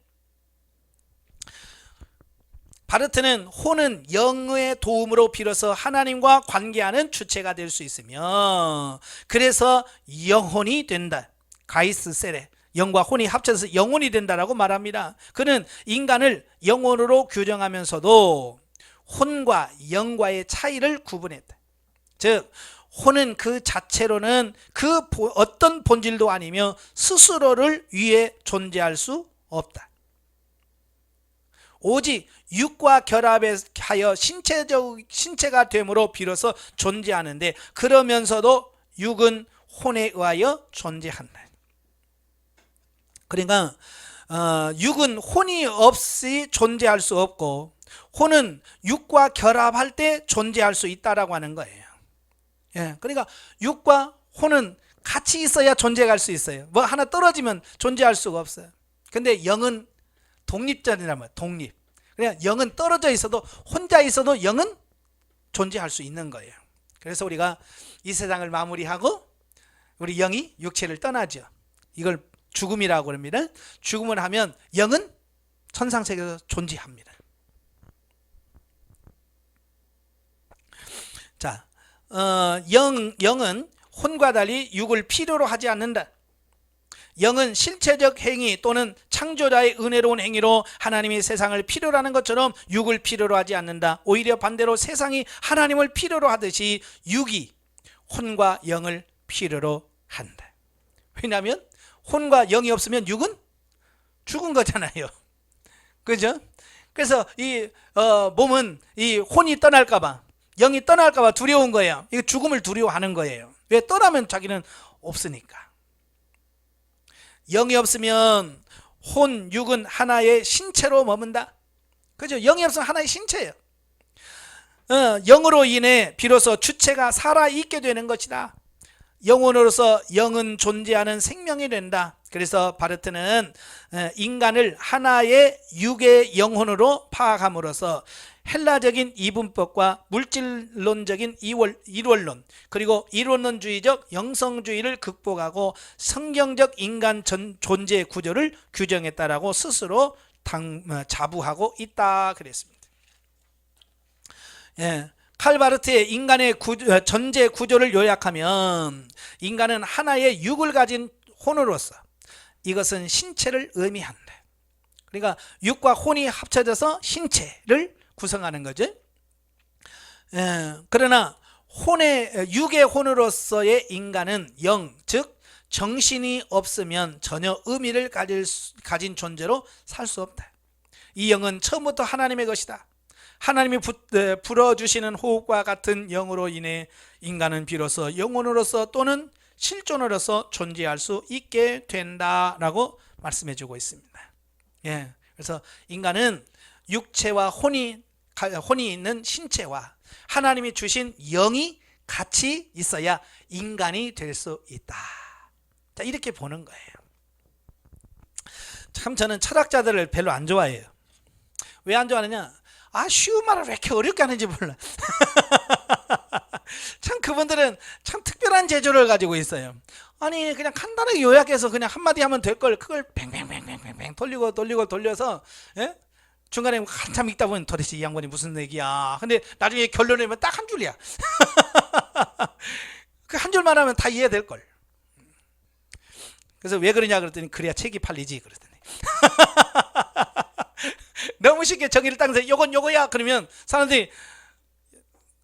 바르트는 혼은 영의 도움으로 비로소 하나님과 관계하는 주체가 될 수 있으며 그래서 영혼이 된다. 가이스 세레, 영과 혼이 합쳐서 영혼이 된다라고 말합니다. 그는 인간을 영혼으로 규정하면서도 혼과 영과의 차이를 구분했다. 즉 혼은 그 자체로는 그 어떤 본질도 아니며 스스로를 위해 존재할 수 없다. 오직 육과 결합하여 신체가 됨으로 비로소 존재하는데 그러면서도 육은 혼에 의하여 존재한다. 그러니까 육은 혼이 없이 존재할 수 없고 혼은 육과 결합할 때 존재할 수 있다라고 하는 거예요. 예, 그러니까 육과 혼은 같이 있어야 존재할 수 있어요. 뭐 하나 떨어지면 존재할 수가 없어요. 근데 영은 독립전이란 말이에요. 독립. 그냥 영은 떨어져 있어도 혼자 있어도 영은 존재할 수 있는 거예요. 그래서 우리가 이 세상을 마무리하고 우리 영이 육체를 떠나죠. 이걸 죽음이라고 합니다. 죽음을 하면 영은 천상세계에서 존재합니다. 자, 영은 혼과 달리 육을 필요로 하지 않는다. 영은 실체적 행위 또는 창조자의 은혜로운 행위로 하나님이 세상을 필요로 하는 것처럼 육을 필요로 하지 않는다. 오히려 반대로 세상이 하나님을 필요로 하듯이 육이 혼과 영을 필요로 한다. 왜냐하면 혼과 영이 없으면 육은 죽은 거잖아요. 그죠? 그래서 이 몸은 이 혼이 떠날까봐, 영이 떠날까봐 두려운 거예요. 이거 죽음을 두려워하는 거예요. 왜? 떠나면 자기는 없으니까. 영이 없으면 혼, 육은 하나의 신체로 머문다. 그죠? 영이 없으면 하나의 신체예요. 영으로 인해 비로소 주체가 살아있게 되는 것이다. 영혼으로서 영은 존재하는 생명이 된다. 그래서 바르트는 인간을 하나의 육의 영혼으로 파악함으로써 헬라적인 이분법과 물질론적인 이원론, 그리고 이론론주의적 영성주의를 극복하고 성경적 인간 존재 구조를 규정했다라고 스스로 자부하고 있다 그랬습니다. 예, 칼바르트의 인간의 전제 구조를 요약하면 인간은 하나의 육을 가진 혼으로서 이것은 신체를 의미한다. 그러니까 육과 혼이 합쳐져서 신체를 구성하는 거죠. 그러나 육의 혼으로서의 인간은 영, 즉 정신이 없으면 전혀 의미를 가진 존재로 살 수 없다. 이 영은 처음부터 하나님의 것이다. 하나님이 불어주시는 호흡과 같은 영으로 인해 인간은 비로소 영혼으로서 또는 실존으로서 존재할 수 있게 된다라고 말씀해 주고 있습니다. 예, 그래서 인간은 육체와 혼이 있는 신체와 하나님이 주신 영이 같이 있어야 인간이 될 수 있다. 자, 이렇게 보는 거예요. 참 저는 철학자들을 별로 안 좋아해요. 왜 안 좋아하느냐? 쉬운 말을 왜 이렇게 어렵게 하는지 몰라. 참 그분들은 참 특별한 재주를 가지고 있어요. 아니 그냥 간단하게 요약해서 그냥 한마디 하면 될 걸 그걸 뱅뱅뱅뱅뱅 돌려서, 예? 중간에 한참 읽다 보면 도대체 이 양반이 무슨 얘기야. 근데 나중에 결론을 내면 딱 한 줄이야. 그 한 줄만 하면 다 이해될 걸. 그래서 왜 그러냐 그랬더니 그래야 책이 팔리지 그러더니. 너무 쉽게 정의를 딱 해서 요건 요거야 그러면 사람들이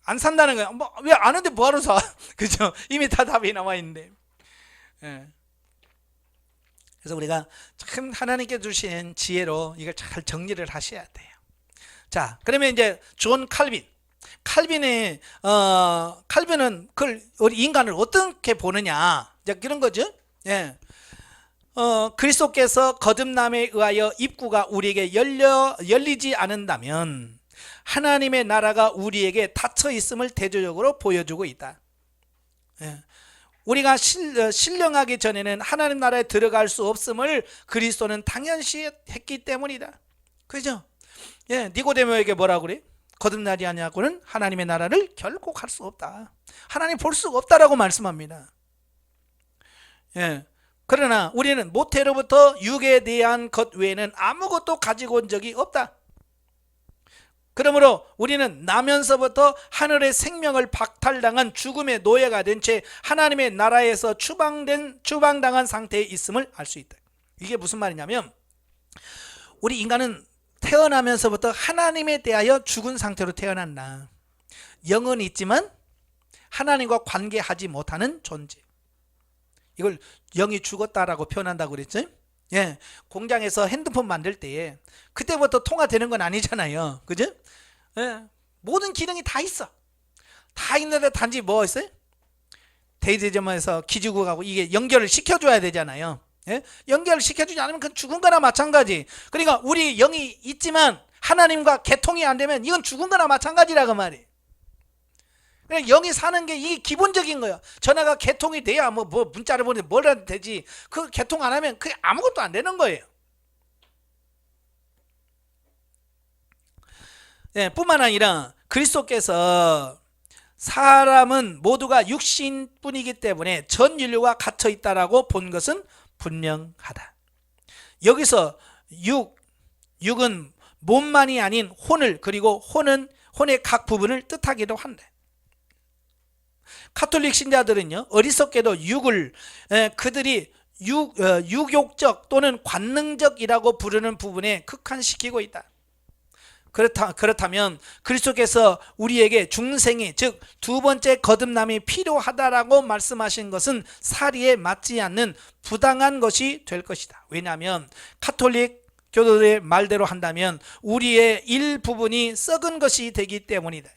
안 산다는 거야. 왜 아는데 뭐하러 사? 그죠? 이미 다 답이 나와 있는데. 예. 그래서 우리가 참 하나님께 주신 지혜로 이걸 잘 정리를 하셔야 돼요. 자, 그러면 이제 존 칼빈은 그걸 우리 인간을 어떻게 보느냐, 이제 그런 거죠. 예. 그리스도께서 거듭남에 의하여 입구가 우리에게 열리지 않는다면 하나님의 나라가 우리에게 닫혀 있음을 대조적으로 보여주고 있다. 예. 우리가 신령하기 전에는 하나님 나라에 들어갈 수 없음을 그리스도는 당연시 했기 때문이다. 그죠? 예, 니고데모에게 뭐라고 그래? 거듭나지 아니하고는 하나님의 나라를 결코 갈 수 없다. 하나님 볼 수가 없다라고 말씀합니다. 예. 그러나 우리는 모태로부터 육에 대한 것 외에는 아무것도 가지고 온 적이 없다. 그러므로 우리는 나면서부터 하늘의 생명을 박탈당한 죽음의 노예가 된 채 하나님의 나라에서 추방당한 상태에 있음을 알 수 있다. 이게 무슨 말이냐면 우리 인간은 태어나면서부터 하나님에 대하여 죽은 상태로 태어났나. 영은 있지만 하나님과 관계하지 못하는 존재. 이걸 영이 죽었다라고 표현한다고 그랬죠. 예, 공장에서 핸드폰 만들 때에 그때부터 통화되는 건 아니잖아요. 그죠? 예, 모든 기능이 다 있어. 다 있는데 단지 뭐 있어요? 대리점에서 기지국하고 이게 연결을 시켜줘야 되잖아요. 예? 연결을 시켜주지 않으면 그건 죽은 거나 마찬가지. 그러니까 우리 영이 있지만 하나님과 개통이 안 되면 이건 죽은 거나 마찬가지라고 말이에요. 그냥 영이 사는 게 이게 기본적인 거예요. 전화가 개통이 돼야 뭐 문자를 보내 뭐라도 되지. 그 개통 안 하면 그게 아무것도 안 되는 거예요. 예, 뿐만 아니라 그리스도께서 사람은 모두가 육신뿐이기 때문에 전 인류가 갇혀 있다라고 본 것은 분명하다. 여기서 육은 몸만이 아닌 혼을, 그리고 혼의 각 부분을 뜻하기도 한다. 가톨릭 신자들은요, 어리석게도 육을 그들이 유욕적 또는 관능적이라고 부르는 부분에 극한시키고 있다. 그렇다면 그리스도께서 우리에게 중생이, 즉 두 번째 거듭남이 필요하다라고 말씀하신 것은 사리에 맞지 않는 부당한 것이 될 것이다. 왜냐하면 가톨릭 교도의 말대로 한다면 우리의 일부분이 썩은 것이 되기 때문이다.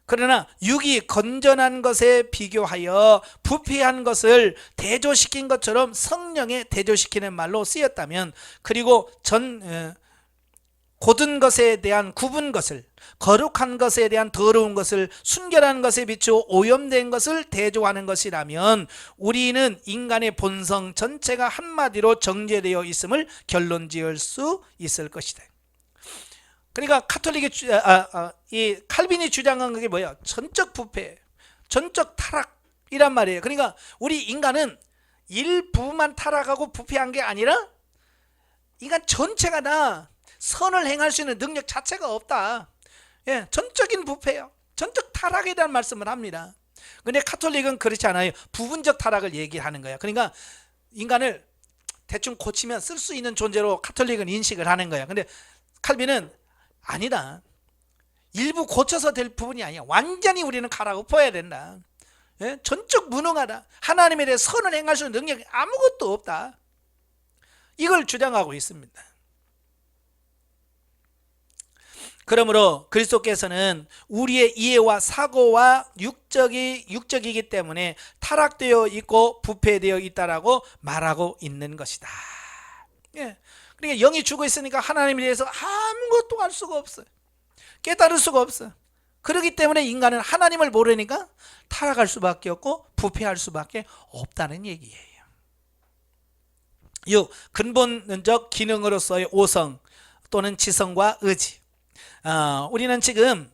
그러나 육이 건전한 것에 비교하여 부패한 것을 대조시킨 것처럼 성령에 대조시키는 말로 쓰였다면, 그리고 곧은 것에 대한 굽은 것을, 거룩한 것에 대한 더러운 것을, 순결한 것에 비추어 오염된 것을 대조하는 것이라면 우리는 인간의 본성 전체가 한마디로 정죄되어 있음을 결론지을 수 있을 것이다. 그러니까 카톨릭이 이 칼빈이 주장한 게 뭐야? 전적 부패, 전적 타락이란 말이에요. 그러니까 우리 인간은 일부만 타락하고 부패한 게 아니라 인간 전체가 다 선을 행할 수 있는 능력 자체가 없다. 예, 전적인 부패요, 전적 타락에 대한 말씀을 합니다. 근데 카톨릭은 그렇지 않아요. 부분적 타락을 얘기하는 거야. 그러니까 인간을 대충 고치면 쓸 수 있는 존재로 카톨릭은 인식을 하는 거야. 근데 칼빈은 아니다. 일부 고쳐서 될 부분이 아니야. 완전히 우리는 갈아엎어야 된다. 예? 전적 무능하다. 하나님에 대해 선을 행할 수 있는 능력이 아무것도 없다. 이걸 주장하고 있습니다. 그러므로 그리스도께서는 우리의 이해와 사고와 육적이기 때문에 타락되어 있고 부패되어 있다라고 말하고 있는 것이다. 예. 그러니까 영이 죽어 있으니까 하나님에 대해서 아무것도 알 수가 없어요. 깨달을 수가 없어요. 그렇기 때문에 인간은 하나님을 모르니까 타락할 수밖에 없고 부패할 수밖에 없다는 얘기예요. 이 근본적 기능으로서의 오성 또는 지성과 의지, 우리는 지금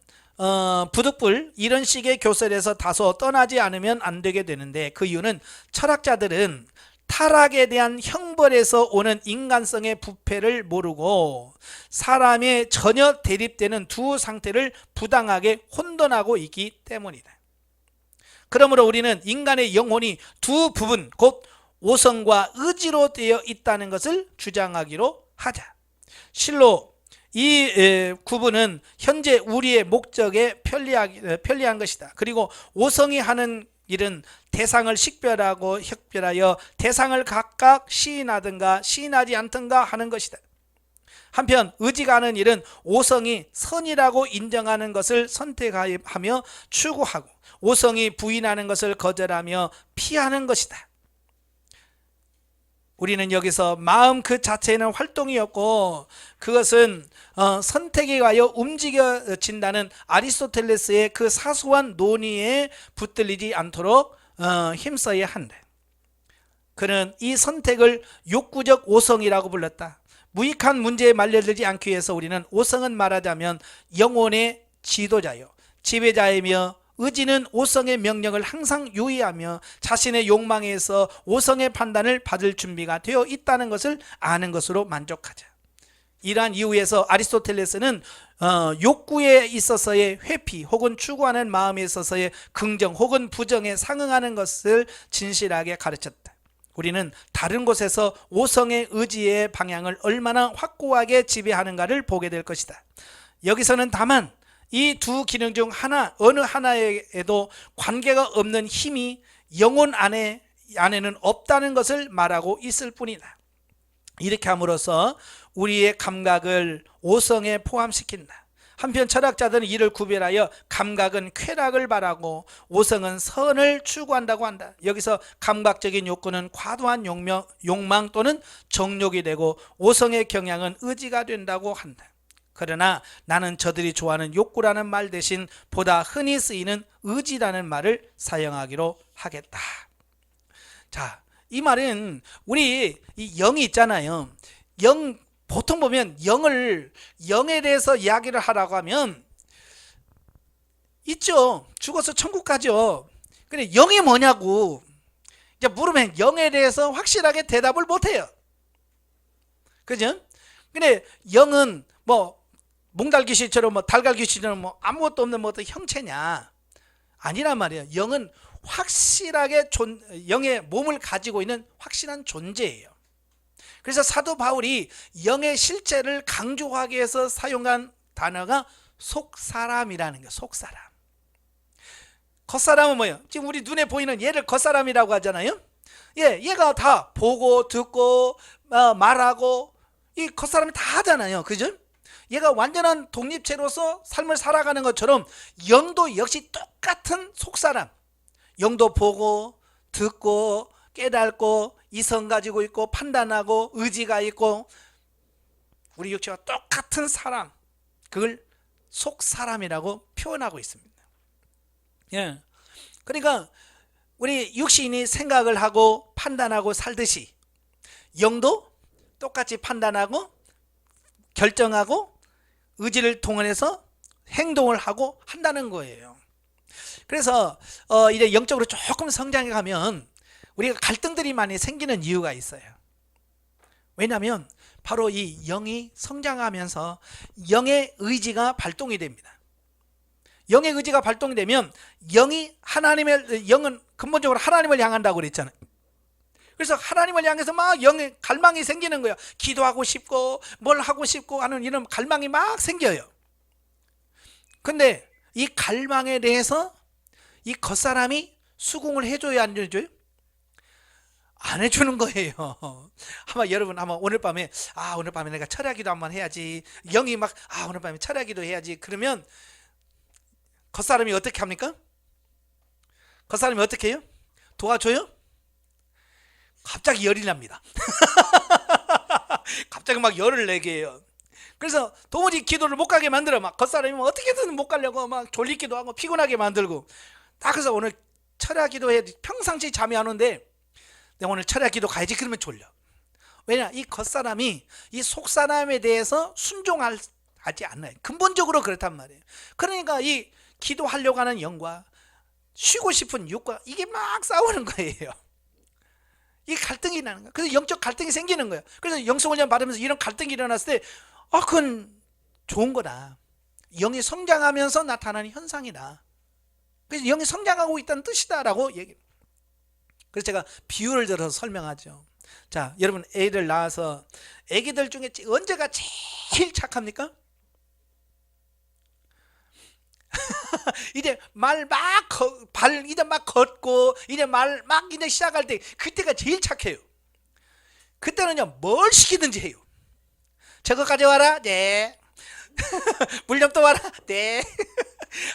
부득불 이런 식의 교설에서 다소 떠나지 않으면 안 되게 되는데, 그 이유는 철학자들은 타락에 대한 형벌에서 오는 인간성의 부패를 모르고 사람의 전혀 대립되는 두 상태를 부당하게 혼돈하고 있기 때문이다. 그러므로 우리는 인간의 영혼이 두 부분, 곧 오성과 의지로 되어 있다는 것을 주장하기로 하자. 실로 이 구분은 현재 우리의 목적에 편리한 것이다. 그리고 오성이 하는 일은 대상을 식별하고 혁별하여 대상을 각각 시인하든가 시인하지 않든가 하는 것이다. 한편 의지가 하는 일은 오성이 선이라고 인정하는 것을 선택하며 추구하고 오성이 부인하는 것을 거절하며 피하는 것이다. 우리는 여기서 마음 그 자체에는 활동이 없고 그것은 선택에 가여 움직여진다는 아리스토텔레스의 그 사소한 논의에 붙들리지 않도록 힘써야 한다. 그는 이 선택을 욕구적 오성이라고 불렀다. 무익한 문제에 말려들지 않기 위해서 우리는 오성은 말하자면 영혼의 지도자요, 지배자이며, 의지는 오성의 명령을 항상 유의하며 자신의 욕망에서 오성의 판단을 받을 준비가 되어 있다는 것을 아는 것으로 만족하자. 이러한 이유에서 아리스토텔레스는 욕구에 있어서의 회피 혹은 추구하는 마음에 있어서의 긍정 혹은 부정에 상응하는 것을 진실하게 가르쳤다. 우리는 다른 곳에서 오성의 의지의 방향을 얼마나 확고하게 지배하는가를 보게 될 것이다. 여기서는 다만 이 두 기능 중 하나, 어느 하나에도 관계가 없는 힘이 영혼 안에는 없다는 것을 말하고 있을 뿐이다. 이렇게 함으로써 우리의 감각을 오성에 포함시킨다. 한편 철학자들은 이를 구별하여 감각은 쾌락을 바라고 오성은 선을 추구한다고 한다. 여기서 감각적인 욕구는 과도한 욕망 또는 정욕이 되고 오성의 경향은 의지가 된다고 한다. 그러나 나는 저들이 좋아하는 욕구라는 말 대신 보다 흔히 쓰이는 의지라는 말을 사용하기로 하겠다. 자, 이 말은 우리 이 영이 있잖아요. 보통 보면 영에 대해서 이야기를 하라고 하면 있죠. 죽어서 천국 가죠. 근데 영이 뭐냐고 이제 물으면 영에 대해서 확실하게 대답을 못해요. 그죠? 근데 영은 몽달귀신처럼 달걀귀신처럼 아무것도 없는 어떤 형체냐? 아니란 말이에요. 영은 확실하게 영의 몸을 가지고 있는 확실한 존재예요. 그래서 사도 바울이 영의 실체를 강조하기 위해서 사용한 단어가 속사람이라는 거예요. 속사람. 겉사람은 뭐예요? 지금 우리 눈에 보이는 얘를 겉사람이라고 하잖아요. 얘가 다 보고 듣고 말하고 이 겉사람이 다 하잖아요. 그죠? 얘가 완전한 독립체로서 삶을 살아가는 것처럼 영도 역시 똑같은 속사람. 영도 보고 듣고 깨닫고 이성 가지고 있고 판단하고 의지가 있고 우리 육체와 똑같은 사람, 그걸 속사람이라고 표현하고 있습니다. 예. 그러니까 우리 육신이 생각을 하고 판단하고 살듯이 영도 똑같이 판단하고 결정하고 의지를 동원해서 행동을 하고 한다는 거예요. 그래서 이제 영적으로 조금 성장해 가면 우리가 갈등들이 많이 생기는 이유가 있어요. 왜냐하면 바로 이 영이 성장하면서 영의 의지가 발동이 됩니다. 영의 의지가 발동이 되면 영은 근본적으로 하나님을 향한다고 그랬잖아요. 그래서 하나님을 향해서 막 영의 갈망이 생기는 거예요. 기도하고 싶고 뭘 하고 싶고 하는 이런 갈망이 막 생겨요. 근데 이 갈망에 대해서 이 겉사람이 수긍을 해줘야 안 해줘요? 안 해주는 거예요. 아마 여러분 오늘 밤에 오늘 밤에 내가 철야기도 한번 해야지. 영이 막 오늘 밤에 철야기도 해야지. 그러면 겉사람이 어떻게 합니까? 겉사람이 어떻게 해요? 도와줘요? 갑자기 열이 납니다. 갑자기 막 열을 내게 해요. 그래서 도무지 기도를 못 가게 만들어. 막 겉사람이 어떻게든 못 가려고 막 졸리기도 하고 피곤하게 만들고. 그래서 오늘 철야기도 해야 돼. 평상시 잠이 안 오는데 내가 오늘 철야기도 가야지. 그러면 졸려. 왜냐? 이 겉사람이 이 속사람에 대해서 순종하지 않아요. 근본적으로 그렇단 말이에요. 그러니까 이 기도하려고 하는 영과 쉬고 싶은 육과 이게 막 싸우는 거예요. 이 갈등이 나는 거예요. 그래서 영적 갈등이 생기는 거예요. 그래서 영성훈련 받으면서 이런 갈등이 일어났을 때 그건 좋은 거다. 영이 성장하면서 나타나는 현상이다. 그래서 영이 성장하고 있다는 뜻이다라고 얘기해요. 그래서 제가 비유를 들어서 설명하죠. 자, 여러분 애를 낳아서 애기들 중에 언제가 제일 착합니까? 이제 이제 막 걷고 이제 이제 시작할 때 그때가 제일 착해요. 그때는요 뭘 시키든지 해요. 저거 가져와라. 네. 물 좀 떠와라. 네.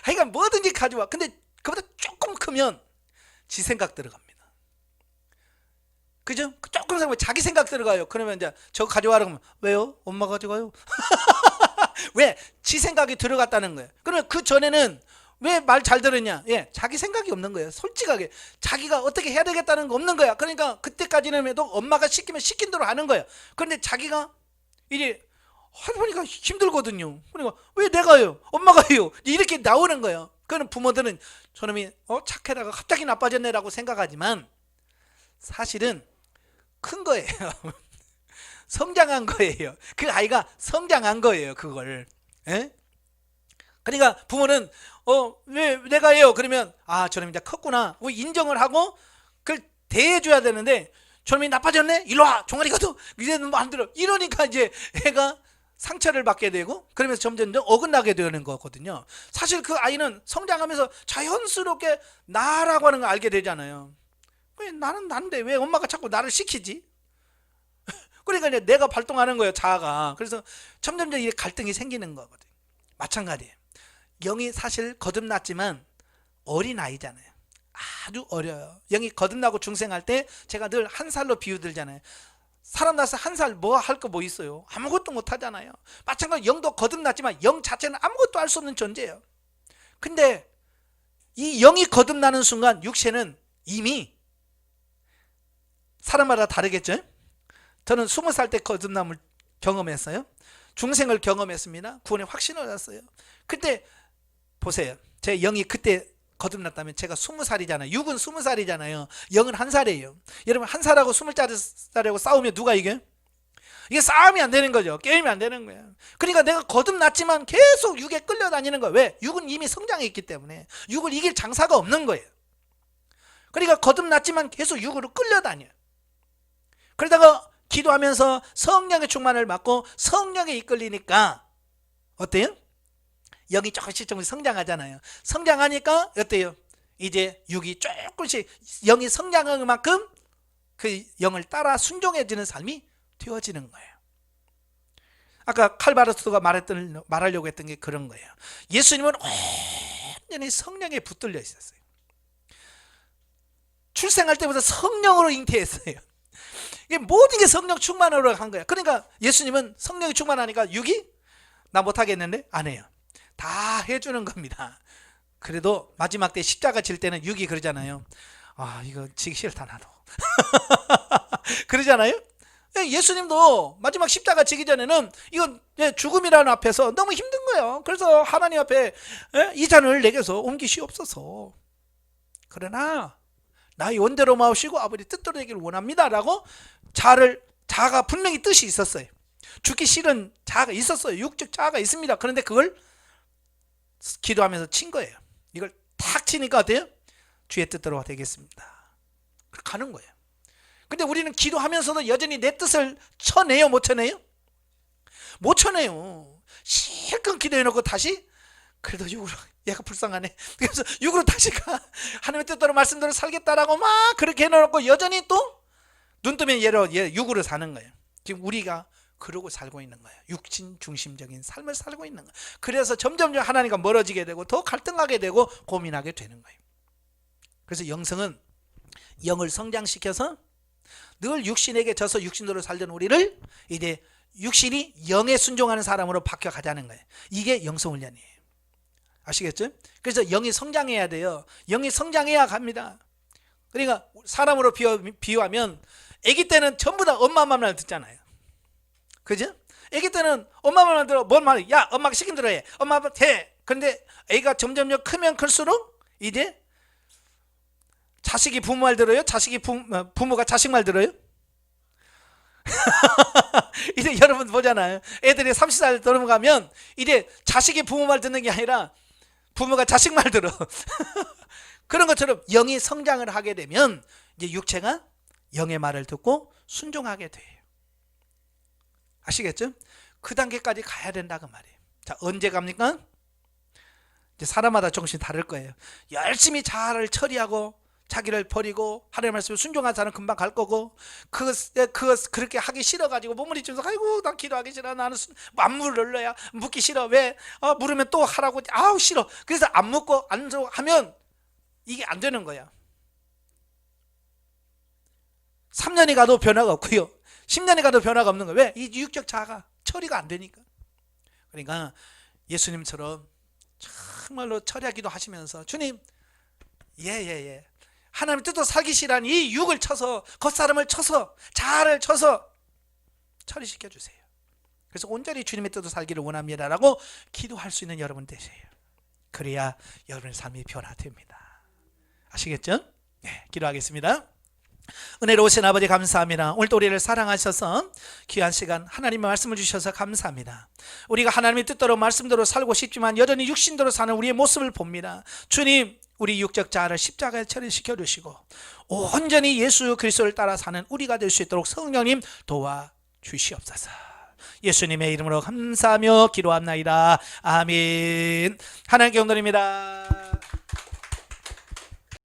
하여간 뭐든지 가져와. 근데 그보다 조금 크면 지 생각 들어갑니다. 그죠? 조금 생각하면 자기 생각 들어가요. 그러면 이제 저거 가져와라 그러면 왜요? 엄마가 가져가요. 왜? 지 생각이 들어갔다는 거예요. 그러면 그 전에는 왜 말 잘 들었냐? 자기 생각이 없는 거예요. 솔직하게 자기가 어떻게 해야 되겠다는 거 없는 거야. 그러니까 그때까지는 해도 엄마가 시키면 시킨 대로 하는 거예요. 그런데 자기가 이제 할머니가 힘들거든요. 그러니까 왜 내가요? 엄마가요? 이렇게 나오는 거예요. 그는 부모들은 저놈이 착해라가 갑자기 나빠졌네라고 생각하지만 사실은 큰 거예요. 성장한 거예요. 그 아이가 성장한 거예요. 그걸. 그러니까 부모는 왜 내가 해요? 그러면 저놈이 이제 컸구나 인정을 하고 그걸 대해줘야 되는데 저놈이 나빠졌네? 일로와 종아리 가도 이제는 뭐 안 들어. 이러니까 이제 애가 상처를 받게 되고 그러면서 점점 어긋나게 되는 거거든요. 사실 그 아이는 성장하면서 자연스럽게 나라고 하는 걸 알게 되잖아요. 왜 나는 난데 왜 엄마가 자꾸 나를 시키지? 그러니까 이제 내가 발동하는 거예요. 자아가. 그래서 점점 이게 갈등이 생기는 거거든요. 마찬가지예요. 영이 사실 거듭났지만 어린 아이잖아요. 아주 어려요. 영이 거듭나고 중생할 때 제가 늘 한 살로 비유 들잖아요. 사람 나서 한 살 뭐 할 거 뭐 있어요? 아무것도 못 하잖아요. 마찬가지로 영도 거듭났지만 영 자체는 아무것도 할 수 없는 존재예요. 근데 이 영이 거듭나는 순간 육체는 이미 사람마다 다르겠죠? 저는 20살 때 거듭남을 경험했어요. 중생을 경험했습니다. 구원의 확신을 얻었어요. 그때 보세요. 제 영이 그때 거듭났다면 제가 20살이잖아요. 육은 20살이잖아요. 영은 1살이에요. 여러분 1살하고 20살하고 싸우면 누가 이겨요? 이게 싸움이 안 되는 거죠. 게임이 안 되는 거예요. 그러니까 내가 거듭났지만 계속 육에 끌려다니는 거예요. 왜? 육은 이미 성장했기 때문에 육을 이길 장사가 없는 거예요. 그러니까 거듭났지만 계속 육으로 끌려다녀요. 그러다가 기도하면서 성령의 충만을 받고 성령에 이끌리니까 어때요? 영이 조금씩 성장하잖아요. 성장하니까 어때요? 이제 육이 조금씩 영이 성장한 만큼 그 영을 따라 순종해지는 삶이 되어지는 거예요. 아까 칼바르스가 말하려고 했던 게 그런 거예요. 예수님은 완전히 성령에 붙들려 있었어요. 출생할 때부터 성령으로 잉태했어요. 이게 모든 게 성령 충만으로 한 거야. 그러니까 예수님은 성령이 충만하니까 육이 나 못하겠는데 안 해요. 다 해주는 겁니다. 그래도 마지막 때 십자가 질 때는 육이 그러잖아요. 아, 이거 지기 싫다 나도. 그러잖아요. 예수님도 마지막 십자가 지기 전에는 이건 죽음이라는 앞에서 너무 힘든 거예요. 그래서 하나님 앞에 이 잔을 내게서 옮기시옵소서. 그러나 나의 원대로 마옵시고 아버지 뜻대로 되기를 원합니다 라고 자아가 분명히 뜻이 있었어요. 죽기 싫은 자아가 있었어요. 육적 자아가 있습니다. 그런데 그걸 기도하면서 친 거예요. 이걸 탁 치니까 어때요? 주의 뜻대로 되겠습니다. 가는 거예요. 근데 우리는 기도하면서도 여전히 내 뜻을 쳐내요? 못 쳐내요? 못 쳐내요. 실컷 기도해놓고 다시 그래도 육으로, 얘가 불쌍하네. 그래서 육으로 다시 가. 하나님의 뜻대로 말씀대로 살겠다라고 막 그렇게 해놓고 여전히 또 눈 뜨면 얘 육으로 사는 거예요. 지금 우리가 그러고 살고 있는 거예요. 육신 중심적인 삶을 살고 있는 거예요. 그래서 점점 하나님과 멀어지게 되고 더 갈등하게 되고 고민하게 되는 거예요. 그래서 영성은 영을 성장시켜서 늘 육신에게 져서 육신으로 살던 우리를 이제 육신이 영에 순종하는 사람으로 바뀌어가자는 거예요. 이게 영성훈련이에요. 아시겠죠? 그래서 영이 성장해야 돼요. 영이 성장해야 갑니다. 그러니까 사람으로 비유하면 아기 때는 전부 다 엄마 말만 듣잖아요. 그죠? 아기 때는 엄마 말만 들어. 뭔 말이야? 야, 엄마가 시킨 대로 해. 엄마가 해. 그런데 아기가 점점 크면 클수록 이제 자식이 부모 말 들어요? 자식이 부모가 자식 말 들어요? 이제 여러분 보잖아요. 애들이 30살 넘어가면 이제 자식이 부모 말 듣는 게 아니라 부모가 자식 말 들어. 그런 것처럼 영이 성장을 하게 되면 이제 육체가 영의 말을 듣고 순종하게 돼요. 아시겠죠? 그 단계까지 가야 된다 그 말이에요. 자, 언제 갑니까? 이제 사람마다 조금씩 다를 거예요. 열심히 자아를 처리하고 자기를 버리고 하나님의 말씀에 순종한 사람은 금방 갈 거고, 그렇게 하기 싫어가지고 몸부림치면서 아이고 난 기도하기 싫어, 나는 안무를 눌러야 묻기 싫어, 왜 물으면 또 하라고, 아우 싫어, 그래서 안 묻고 안 하면 이게 안 되는 거야. 3년이 가도 변화가 없고요, 10년이 가도 변화가 없는 거야. 왜? 이 육적 자아가 처리가 안 되니까. 그러니까 예수님처럼 정말로 처리하기도 하시면서 주님, 예 하나님 뜻대로 살기 싫은 이 육을 쳐서, 겉사람을 쳐서, 자아를 쳐서 처리시켜 주세요. 그래서 온전히 주님의 뜻대로 살기를 원합니다 라고 기도할 수 있는 여러분 되세요. 그래야 여러분의 삶이 변화됩니다. 아시겠죠? 네, 기도하겠습니다. 은혜로우신 아버지 감사합니다. 오늘도 우리를 사랑하셔서 귀한 시간 하나님의 말씀을 주셔서 감사합니다. 우리가 하나님의 뜻대로 말씀대로 살고 싶지만 여전히 육신대로 사는 우리의 모습을 봅니다. 주님, 우리 육적 자아를 십자가에 처리시켜 주시고 온전히 예수 그리스도를 따라 사는 우리가 될 수 있도록 성령님 도와주시옵소서. 예수님의 이름으로 감사하며 기도합나이다. 아멘. 하나님께 영광드립니다.